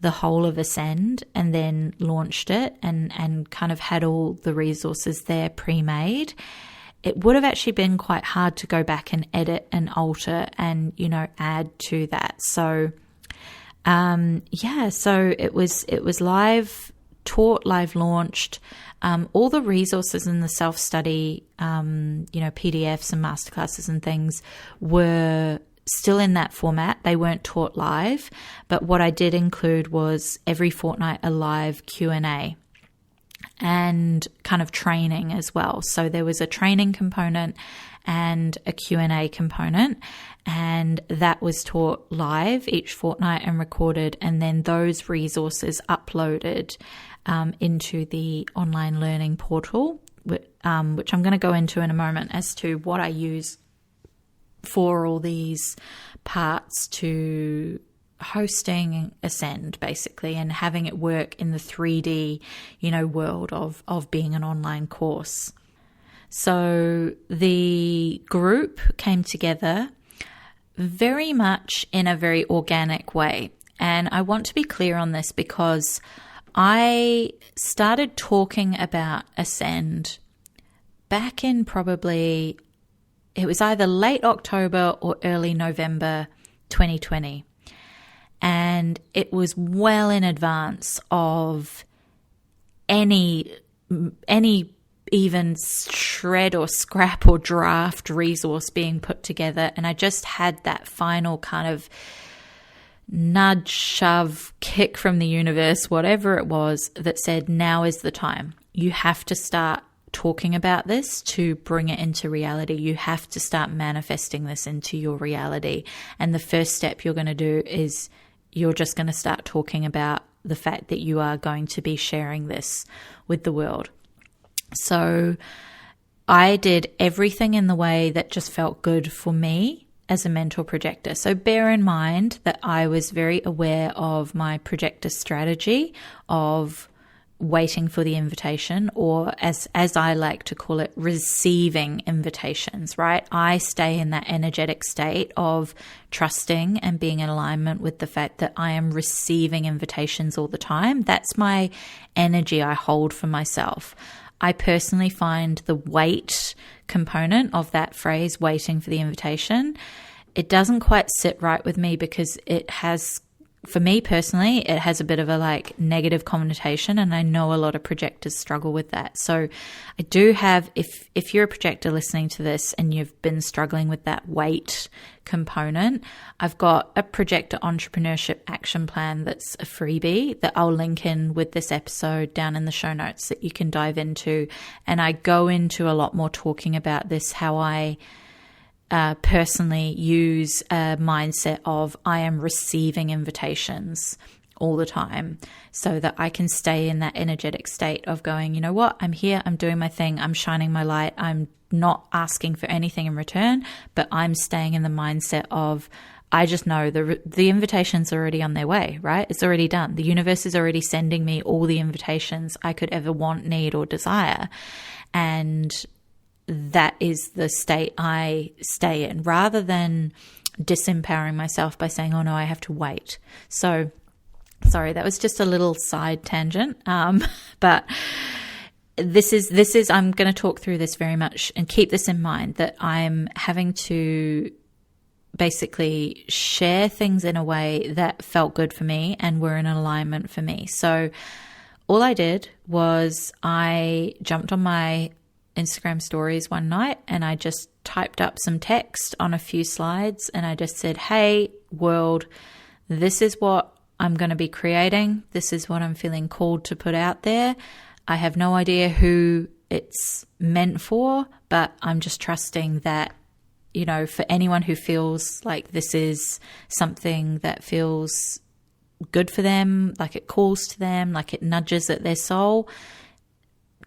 the whole of Ascend and then launched it and kind of had all the resources there pre-made, it would have actually been quite hard to go back and edit and alter and, add to that. So, so it was live taught, live launched. All the resources in the self-study, PDFs and masterclasses and things were still in that format. They weren't taught live, but what I did include was every fortnight a live Q&A and kind of training as well. So there was a training component and a Q&A component, and that was taught live each fortnight and recorded, and then those resources uploaded into the online learning portal, which I'm going to go into in a moment as to what I use for all these parts to hosting Ascend, basically, and having it work in the 3D, world of being an online course. So the group came together very much in a very organic way. And I want to be clear on this because I started talking about Ascend back in probably, it was either late October or early November 2020. And it was well in advance of any even shred or scrap or draft resource being put together. And I just had that final kind of nudge, shove, kick from the universe, whatever it was, that said, now is the time. You have to start talking about this to bring it into reality. You have to start manifesting this into your reality. And the first step you're going to do is you're just going to start talking about the fact that you are going to be sharing this with the world. So I did everything in the way that just felt good for me as a mental projector. So bear in mind that I was very aware of my projector strategy of waiting for the invitation, or as I like to call it, receiving invitations, right? I stay in that energetic state of trusting and being in alignment with the fact that I am receiving invitations all the time. That's my energy I hold for myself. I personally find the wait component of that phrase, waiting for the invitation, it doesn't quite sit right with me because it has, for me personally, it has a bit of a like negative connotation, and I know a lot of projectors struggle with that. So I do have, if you're a projector listening to this and you've been struggling with that weight component, I've got a projector entrepreneurship action plan that's a freebie that I'll link in with this episode down in the show notes that you can dive into. And I go into a lot more talking about this, how I personally use a mindset of I am receiving invitations all the time so that I can stay in that energetic state of going, you know what, I'm here, I'm doing my thing, I'm shining my light, I'm not asking for anything in return, but I'm staying in the mindset of I just know the invitation's already on their way, right? It's already done. The universe is already sending me all the invitations I could ever want, need, or desire. And that is the state I stay in, rather than disempowering myself by saying, oh no, I have to wait. So sorry, that was just a little side tangent. But this is, I'm going to talk through this very much and keep this in mind, that I'm having to basically share things in a way that felt good for me and were in alignment for me. So all I did was I jumped on my Instagram stories one night and I just typed up some text on a few slides and I just said, hey world, this is what I'm going to be creating. This is what I'm feeling called to put out there. I have no idea who it's meant for, but I'm just trusting that, you know, for anyone who feels like this is something that feels good for them, like it calls to them, like it nudges at their soul,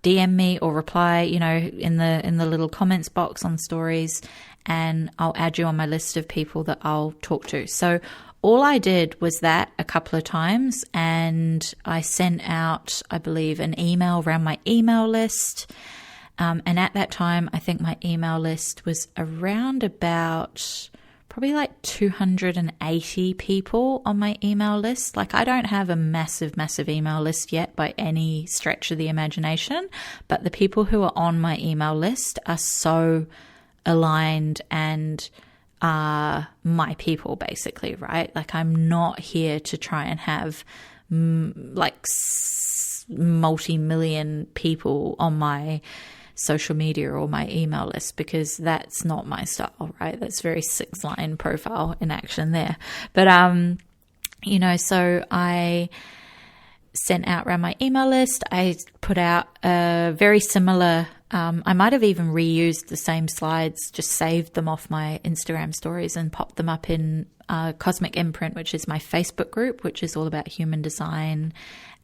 DM me or reply, you know, in the little comments box on stories, and I'll add you on my list of people that I'll talk to. So all I did was that a couple of times, and I sent out, I believe, an email around my email list. And at that time, I think my email list was around about probably like 280 people on my email list. Like, I don't have a massive email list yet by any stretch of the imagination, but the people who are on my email list are so aligned and are my people, basically, right? Like, I'm not here to try and have multi-million people on my social media or my email list, because that's not my style, right? That's very 6-line profile in action there. But, you know, so I sent out around my email list. I put out a very similar, I might have even reused the same slides, just saved them off my Instagram stories and popped them up in COSMIC Imprint, which is my Facebook group, which is all about human design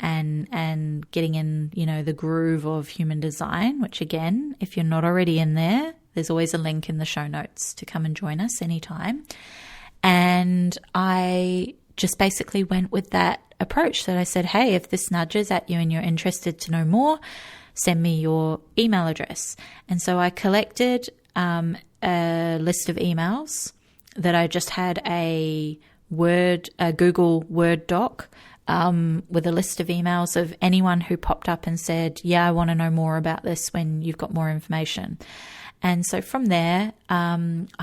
and getting in, you know, the groove of human design, which, again, if you're not already in there, there's always a link in the show notes to come and join us anytime. And I just basically went with that approach, that I said, hey, if this nudges at you and you're interested to know more, send me your email address. And so I collected a list of emails that I just had a Google Word doc with a list of emails of anyone who popped up and said, yeah, I want to know more about this when you've got more information. And so from there, I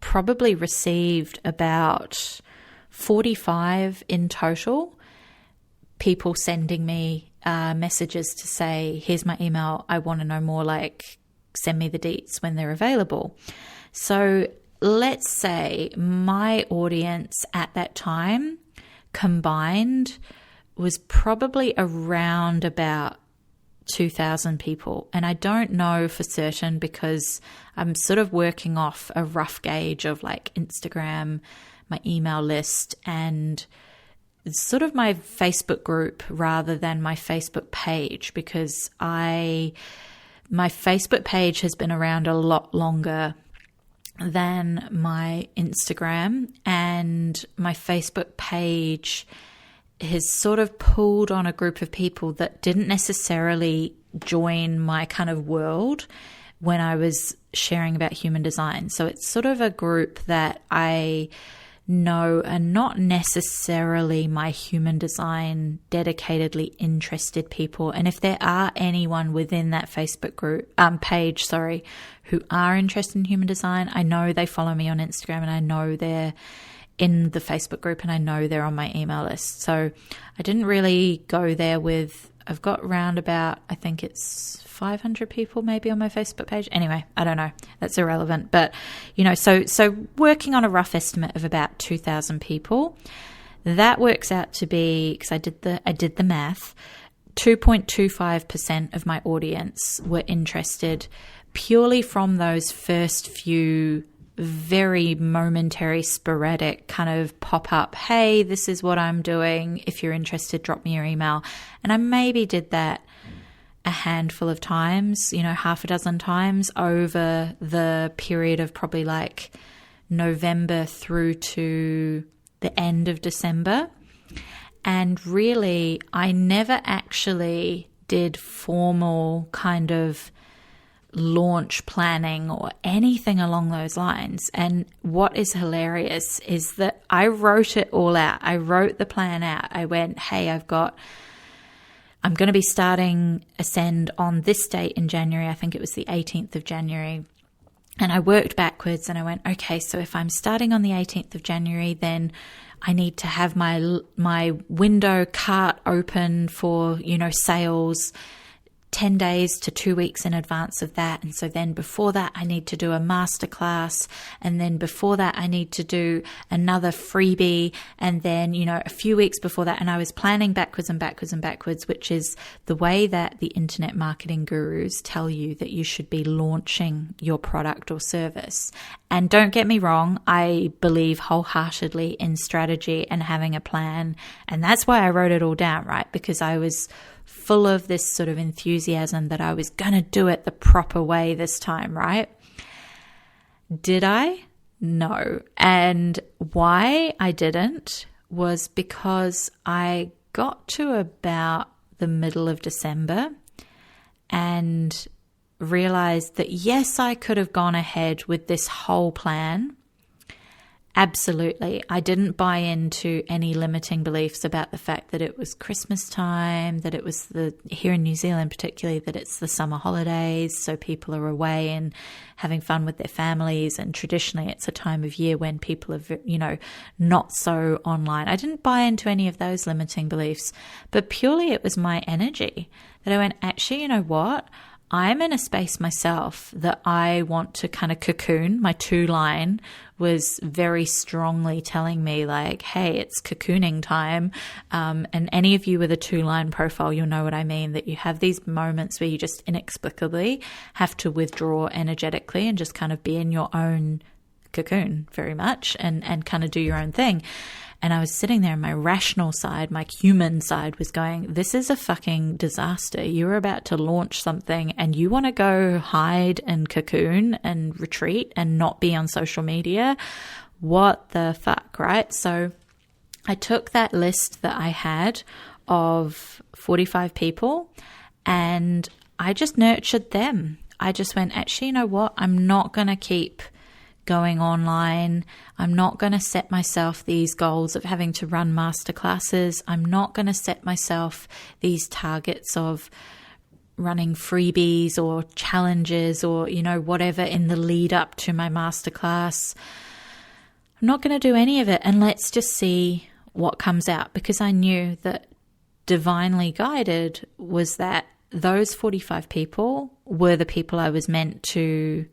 probably received about 45 in total people sending me messages to say, here's my email, I want to know more, like, send me the deets when they're available. So let's say my audience at that time combined was probably around about 2,000 people. And I don't know for certain because I'm sort of working off a rough gauge of like Instagram, my email list, and sort of my Facebook group rather than my Facebook page, because my Facebook page has been around a lot longer than my Instagram, and my Facebook page has sort of pulled on a group of people that didn't necessarily join my kind of world when I was sharing about human design. So it's sort of a group that I know are not necessarily my human design dedicatedly interested people. And if there are anyone within that Facebook group page, who are interested in human design, I know they follow me on Instagram and I know they're in the Facebook group and I know they're on my email list. So I didn't really go there I've got round about, I think it's 500 people maybe on my Facebook page. Anyway, I don't know. That's irrelevant. But, so working on a rough estimate of about 2,000 people, that works out to be, because I did the math, 2.25% of my audience were interested purely from those first few very momentary, sporadic kind of pop-up, hey, this is what I'm doing. If you're interested, drop me your email. And I maybe did that a handful of times, half a dozen times over the period of probably like November through to the end of December. And really, I never actually did formal kind of launch planning or anything along those lines. And what is hilarious is that I wrote it all out. I wrote the plan out. I went, hey, I'm going to be starting Ascend on this date in January. I think it was the 18th of January. And I worked backwards and I went, okay, so if I'm starting on the 18th of January, then I need to have my window cart open for, sales 10 days to 2 weeks in advance of that. And so then before that, I need to do a masterclass. And then before that, I need to do another freebie. And then, a few weeks before that, and I was planning backwards and backwards and backwards, which is the way that the internet marketing gurus tell you that you should be launching your product or service. And don't get me wrong, I believe wholeheartedly in strategy and having a plan. And that's why I wrote it all down, right? Because I was full of this sort of enthusiasm that I was going to do it the proper way this time, right? Did I? No. And why I didn't was because I got to about the middle of December and realized that yes, I could have gone ahead with this whole plan. Absolutely. I didn't buy into any limiting beliefs about the fact that it was Christmas time, that it was here in New Zealand particularly, that it's the summer holidays, so people are away and having fun with their families, and traditionally it's a time of year when people are, not so online. I didn't buy into any of those limiting beliefs, but purely it was my energy that I went, actually, you know what? I'm in a space myself that I want to kind of cocoon. My 2-line was very strongly telling me like, hey, it's cocooning time. And any of you with a 2-line profile, you'll know what I mean, that you have these moments where you just inexplicably have to withdraw energetically and just kind of be in your own cocoon very much and kind of do your own thing. And I was sitting there and my rational side, my human side was going, this is a fucking disaster. You're about to launch something and you want to go hide and cocoon and retreat and not be on social media. What the fuck, right? So I took that list that I had of 45 people and I just nurtured them. I just went, actually, you know what? I'm not going to keep going online. I'm not going to set myself these goals of having to run masterclasses. I'm not going to set myself these targets of running freebies or challenges or, whatever in the lead up to my masterclass. I'm not going to do any of it, and let's just see what comes out, because I knew that divinely guided was that those 45 people were the people I was meant to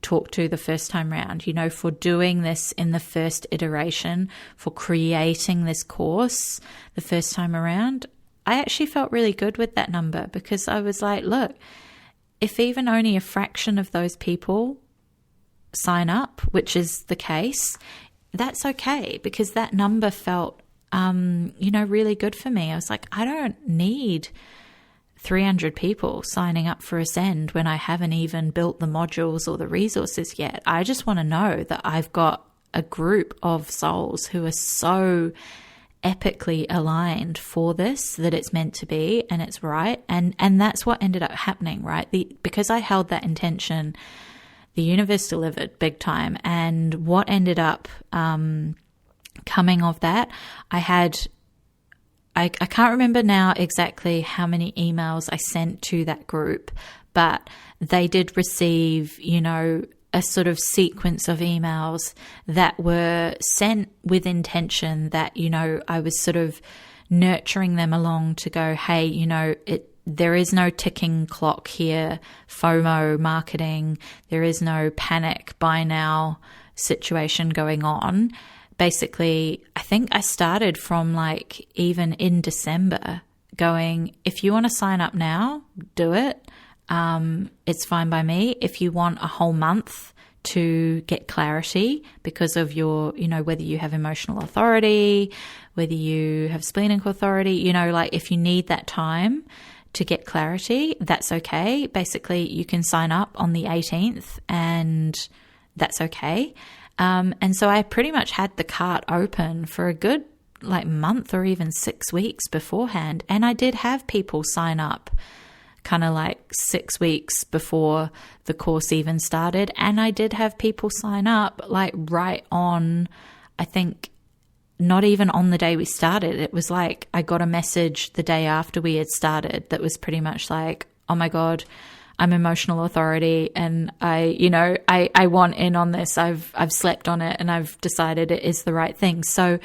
talk to the first time round, for doing this in the first iteration, for creating this course the first time around. I actually felt really good with that number, because I was like, look, if even only a fraction of those people sign up, which is the case, that's okay, because that number felt, really good for me. I was like, I don't need 300 people signing up for Ascend when I haven't even built the modules or the resources yet. I just want to know that I've got a group of souls who are so epically aligned for this, that it's meant to be and it's right. And that's what ended up happening, right? Because I held that intention, the universe delivered big time. And what ended up coming of that, I can't remember now exactly how many emails I sent to that group, but they did receive, a sort of sequence of emails that were sent with intention that, I was sort of nurturing them along to go, hey, there is no ticking clock here, FOMO marketing, there is no panic buy now situation going on. Basically, I think I started from like even in December going, if you want to sign up now, do it. It's fine by me. If you want a whole month to get clarity because of your, whether you have emotional authority, whether you have splenic authority, like if you need that time to get clarity, that's okay. Basically, you can sign up on the 18th and that's okay. And so I pretty much had the cart open for a good like month or even 6 weeks beforehand. And I did have people sign up kind of like 6 weeks before the course even started. And I did have people sign up like right on, I think, not even on the day we started. It was like I got a message the day after we had started that was pretty much like, oh my God, I'm emotional authority and I want in on this. I've slept on it and I've decided it is the right thing. So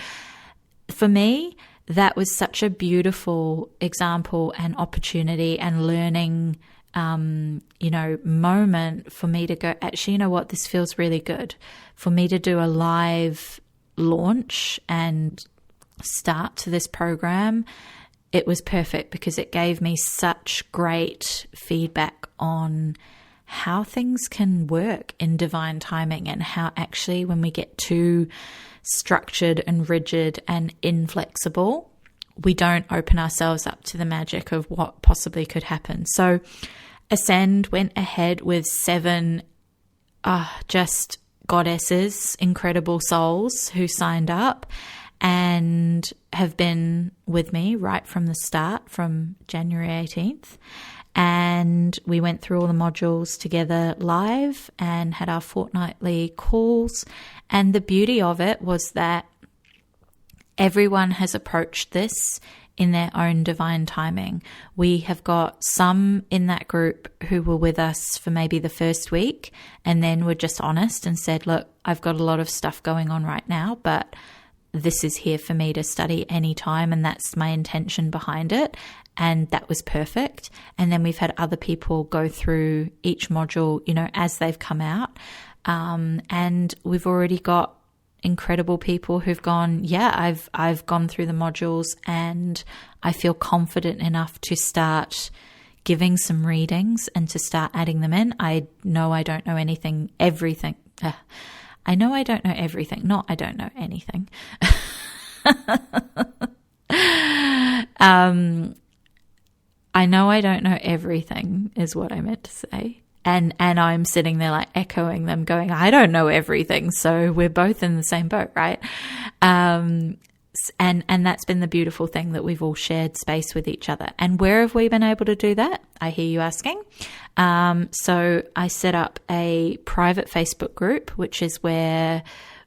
for me, that was such a beautiful example and opportunity and learning, moment for me to go, actually, you know what, this feels really good for me to do a live launch and start to this program. It was perfect because it gave me such great feedback on how things can work in divine timing and how actually when we get too structured and rigid and inflexible, we don't open ourselves up to the magic of what possibly could happen. So Ascend went ahead with 7 just goddesses, incredible souls who signed up and have been with me right from the start, from January 18th. And we went through all the modules together live and had our fortnightly calls. And the beauty of it was that everyone has approached this in their own divine timing. We have got some in that group who were with us for maybe the first week and then were just honest and said, look, I've got a lot of stuff going on right now, but this is here for me to study anytime, and that's my intention behind it. And that was perfect. And then we've had other people go through each module, as they've come out. And we've already got incredible people who've gone, yeah, I've gone through the modules and I feel confident enough to start giving some readings and to start adding them in. I know I don't know everything. I know I don't know everything. Not I don't know anything. I know I don't know everything is what I meant to say. And I'm sitting there like echoing them going, I don't know everything. So we're both in the same boat, right? And that's been the beautiful thing, that we've all shared space with each other. And where have we been able to do that? I hear you asking. So I set up a private Facebook group, which is where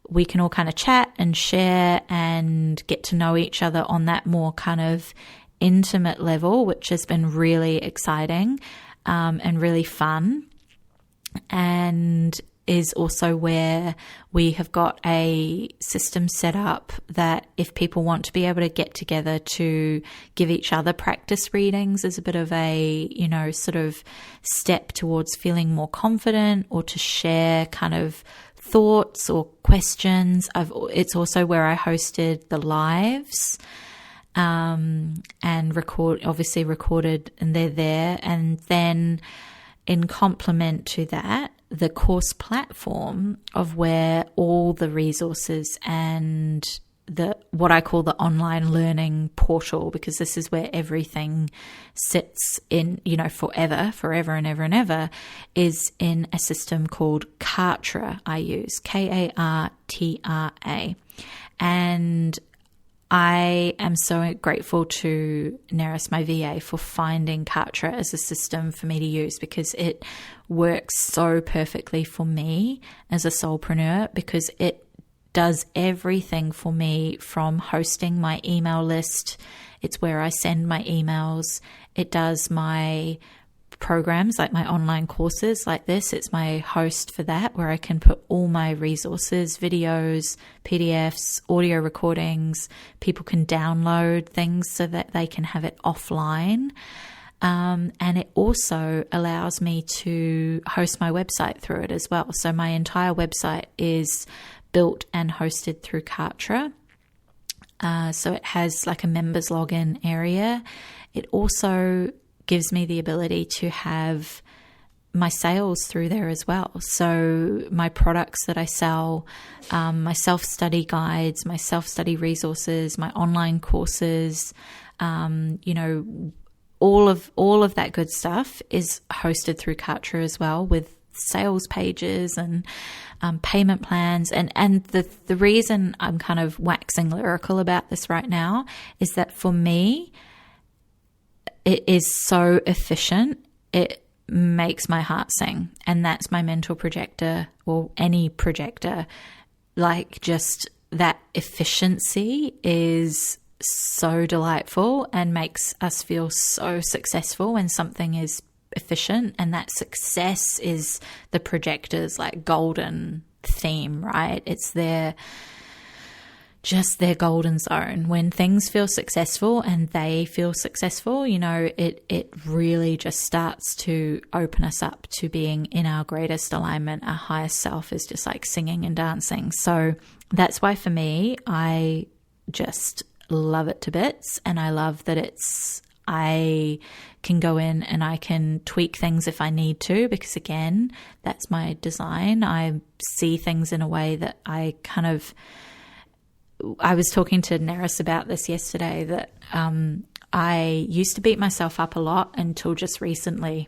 we can all kind of chat and share and get to know each other on that more kind of intimate level, which has been really exciting and really fun, and is also where we have got a system set up that if people want to be able to get together to give each other practice readings as a bit of a, sort of step towards feeling more confident, or to share kind of thoughts or questions. It's also where I hosted the lives and recorded, and they're there. And then in complement to that, the course platform of where all the resources and what I call the online learning portal, because this is where everything sits in, forever and ever and ever, is in a system called Kartra. I use Kartra. And I am so grateful to Neris, my VA, for finding Kartra as a system for me to use, because it works so perfectly for me as a soulpreneur, because it does everything for me, from hosting my email list. It's where I send my emails. It does my programs, like my online courses like this. It's my host for that, where I can put all my resources, videos, PDFs, audio recordings. People can download things so that they can have it offline. And it also allows me to host my website through it as well. So my entire website is built and hosted through Kartra. So it has like a members login area. It also gives me the ability to have my sales through there as well. So my products that I sell, my self-study guides, my self-study resources, my online courses, all of that good stuff is hosted through Kartra as well, with sales pages and payment plans. And the reason I'm kind of waxing lyrical about this right now is that for me, it is so efficient. It makes my heart sing. And that's my mental projector, or any projector. Like, just that efficiency is so delightful and makes us feel so successful when something is efficient. And that success is the projector's like golden theme, right? It's just their golden zone. When things feel successful and they feel successful, it really just starts to open us up to being in our greatest alignment. Our highest self is just like singing and dancing. So that's why for me, I just love it to bits. And I love that I can go in and I can tweak things if I need to, because again, that's my design. I see things in a way that I was talking to Neris about this yesterday, that I used to beat myself up a lot until just recently.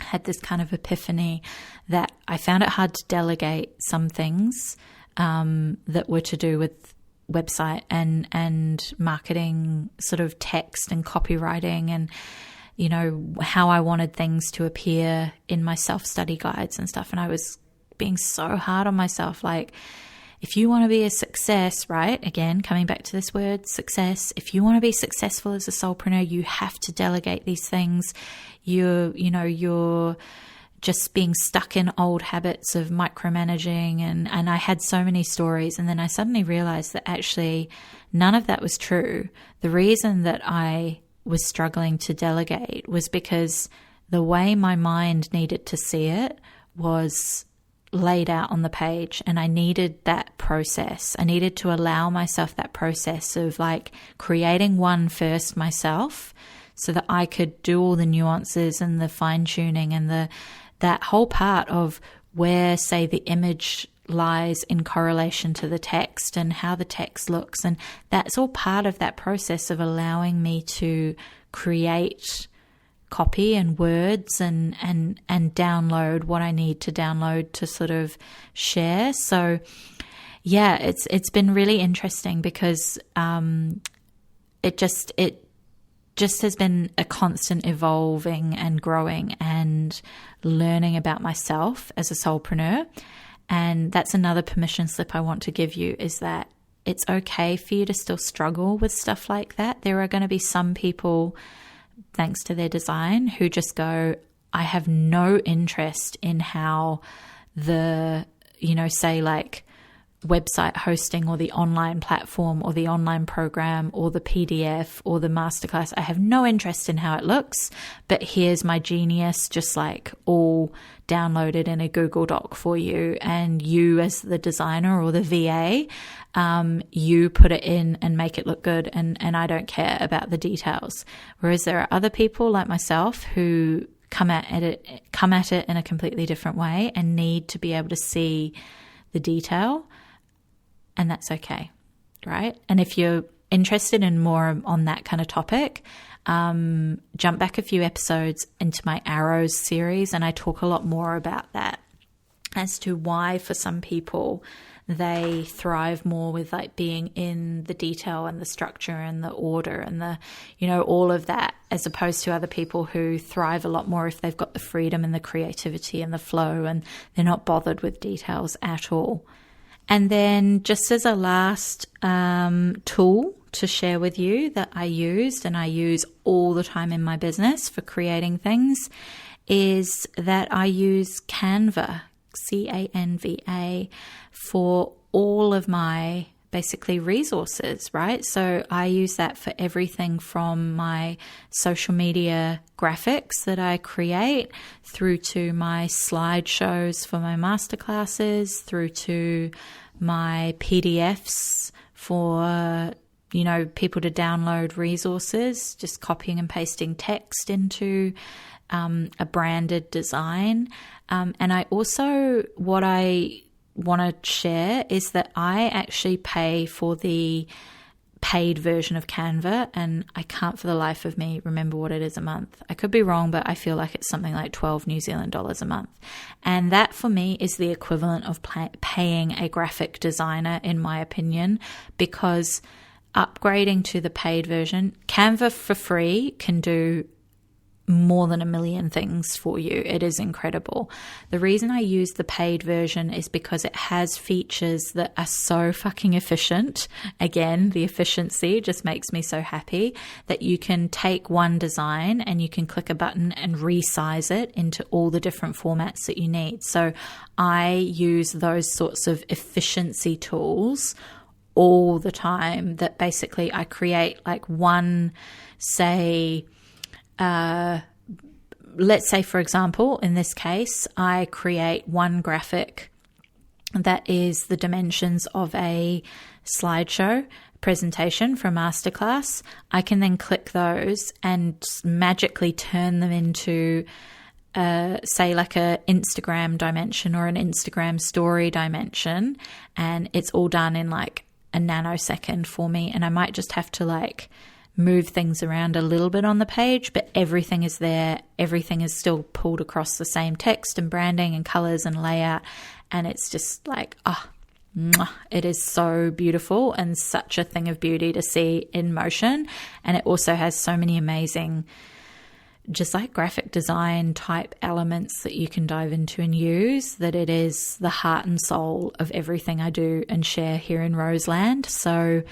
I had this kind of epiphany that I found it hard to delegate some things that were to do with website and marketing, sort of text and copywriting, and how I wanted things to appear in my self-study guides and stuff. And I was being so hard on myself, like, if you want to be a success, right? Again, coming back to this word, success. If you want to be successful as a soulpreneur, you have to delegate these things. You're just being stuck in old habits of micromanaging. And I had so many stories. And then I suddenly realized that actually none of that was true. The reason that I was struggling to delegate was because the way my mind needed to see it was laid out on the page, and I needed that process. I needed to allow myself that process of like creating one first myself, so that I could do all the nuances and the fine tuning and that whole part of where, say, the image lies in correlation to the text and how the text looks. And that's all part of that process of allowing me to create copy and words and download what I need to download to sort of share. So yeah, it's been really interesting because it just has been a constant evolving and growing and learning about myself as a soulpreneur. And that's another permission slip I want to give you, is that it's okay for you to still struggle with stuff like that. There are going to be some people, thanks to their design, who just go, I have no interest in how the, say like website hosting or the online platform or the online program or the PDF or the masterclass. I have no interest in how it looks, but here's my genius, just like all downloaded in a Google Doc for you. And you as the designer or the VA, you put it in and make it look good. And I don't care about the details. Whereas there are other people like myself who come at it in a completely different way and need to be able to see the detail. And that's okay, right? And if you're interested in more on that kind of topic, jump back a few episodes into my Arrows series, and I talk a lot more about that as to why for some people they thrive more with like being in the detail and the structure and the order and the, all of that, as opposed to other people who thrive a lot more if they've got the freedom and the creativity and the flow and they're not bothered with details at all. And then just as a last tool to share with you that I used and I use all the time in my business for creating things is that I use Canva, Canva, for all of my basically resources, right? So I use that for everything from my social media graphics that I create through to my slideshows for my masterclasses, through to my PDFs for, you know, people to download resources, just copying and pasting text into a branded design. And I also, what I want to share is that I actually pay for the paid version of Canva, and I can't for the life of me remember what it is a month. I could be wrong, but I feel like it's something like 12 New Zealand dollars a month. And that for me is the equivalent of paying a graphic designer, in my opinion, because upgrading to the paid version, Canva for free can do more than 1 million things for you. It is incredible. The reason I use the paid version is because it has features that are so fucking efficient. Again, the efficiency just makes me so happy that you can take one design and you can click a button and resize it into all the different formats that you need. So I use those sorts of efficiency tools all the time, that basically I create like one, say, let's say, for example, in this case, I create one graphic that is the dimensions of a slideshow presentation for a masterclass. I can then click those and magically turn them into, say, like a Instagram dimension or an Instagram story dimension. And it's all done in like a nanosecond for me. And I might just have to like move things around a little bit on the page, but everything is there. Everything is still pulled across the same text and branding and colors and layout. And it's just like, it is so beautiful and such a thing of beauty to see in motion. And it also has so many amazing, just like graphic design type elements that you can dive into and use, that it is the heart and soul of everything I do and share here in Roseland. So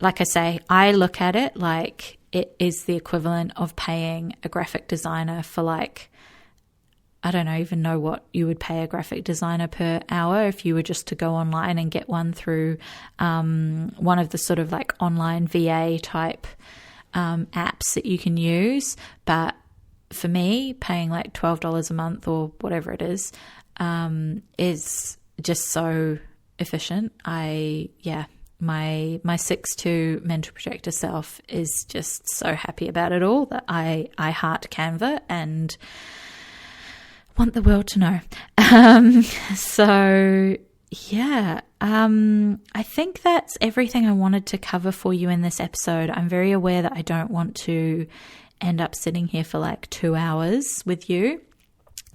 like I say, I look at it like it is the equivalent of paying a graphic designer for like, I don't even know what you would pay a graphic designer per hour if you were just to go online and get one through one of the sort of like online VA type apps that you can use. But for me, paying like $12 a month or whatever it is just so efficient. My 6'2" Mental Projector self is just so happy about it all that I heart Canva and want the world to know. I think that's everything I wanted to cover for you in this episode. I'm very aware that I don't want to end up sitting here for like 2 hours with you.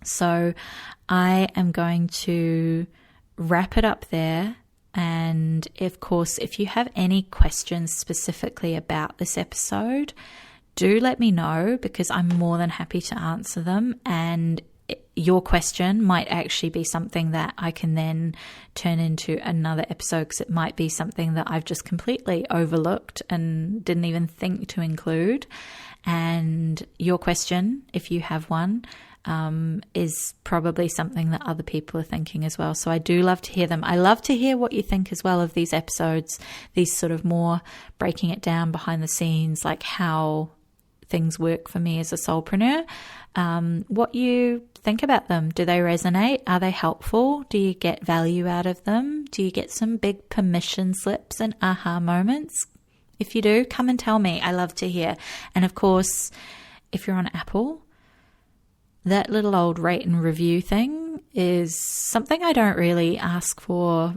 So I am going to wrap it up there. And of course, if you have any questions specifically about this episode, do let me know, because I'm more than happy to answer them. And your question might actually be something that I can then turn into another episode, because it might be something that I've just completely overlooked and didn't even think to include. And your question, if you have one, is probably something that other people are thinking as well. So I do love to hear them. I love to hear what you think as well of these episodes, these sort of more breaking it down behind the scenes, like how things work for me as a solopreneur. What you think about them. Do they resonate? Are they helpful? Do you get value out of them? Do you get some big permission slips and aha moments? If you do, come and tell me. I love to hear. And of course, if you're on Apple, that little old rate and review thing is something I don't really ask for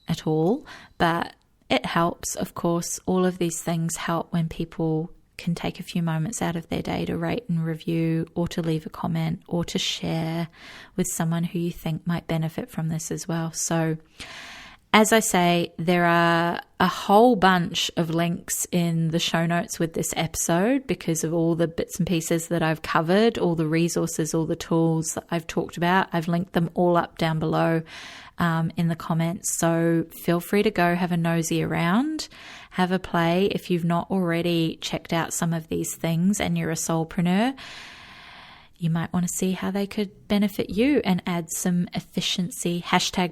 at all, but it helps. Of course, all of these things help when people can take a few moments out of their day to rate and review, or to leave a comment, or to share with someone who you think might benefit from this as well. So As I say, there are a whole bunch of links in the show notes with this episode because of all the bits and pieces that I've covered, all the resources, all the tools that I've talked about. I've linked them all up down below in the comments. So feel free to go have a nosy around, have a play. If you've not already checked out some of these things and you're a soulpreneur, you might want to see how they could benefit you and add some efficiency,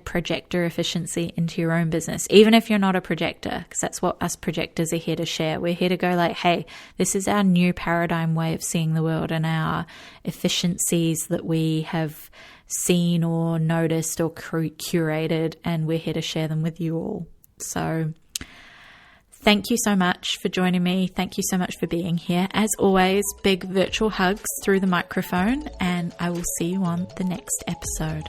#projector efficiency into your own business, even if you're not a projector, because that's what us projectors are here to share. We're here to go like, hey, this is our new paradigm way of seeing the world and our efficiencies that we have seen or noticed or curated, and we're here to share them with you all. So thank you so much for joining me. Thank you so much for being here. As always, big virtual hugs through the microphone, and I will see you on the next episode.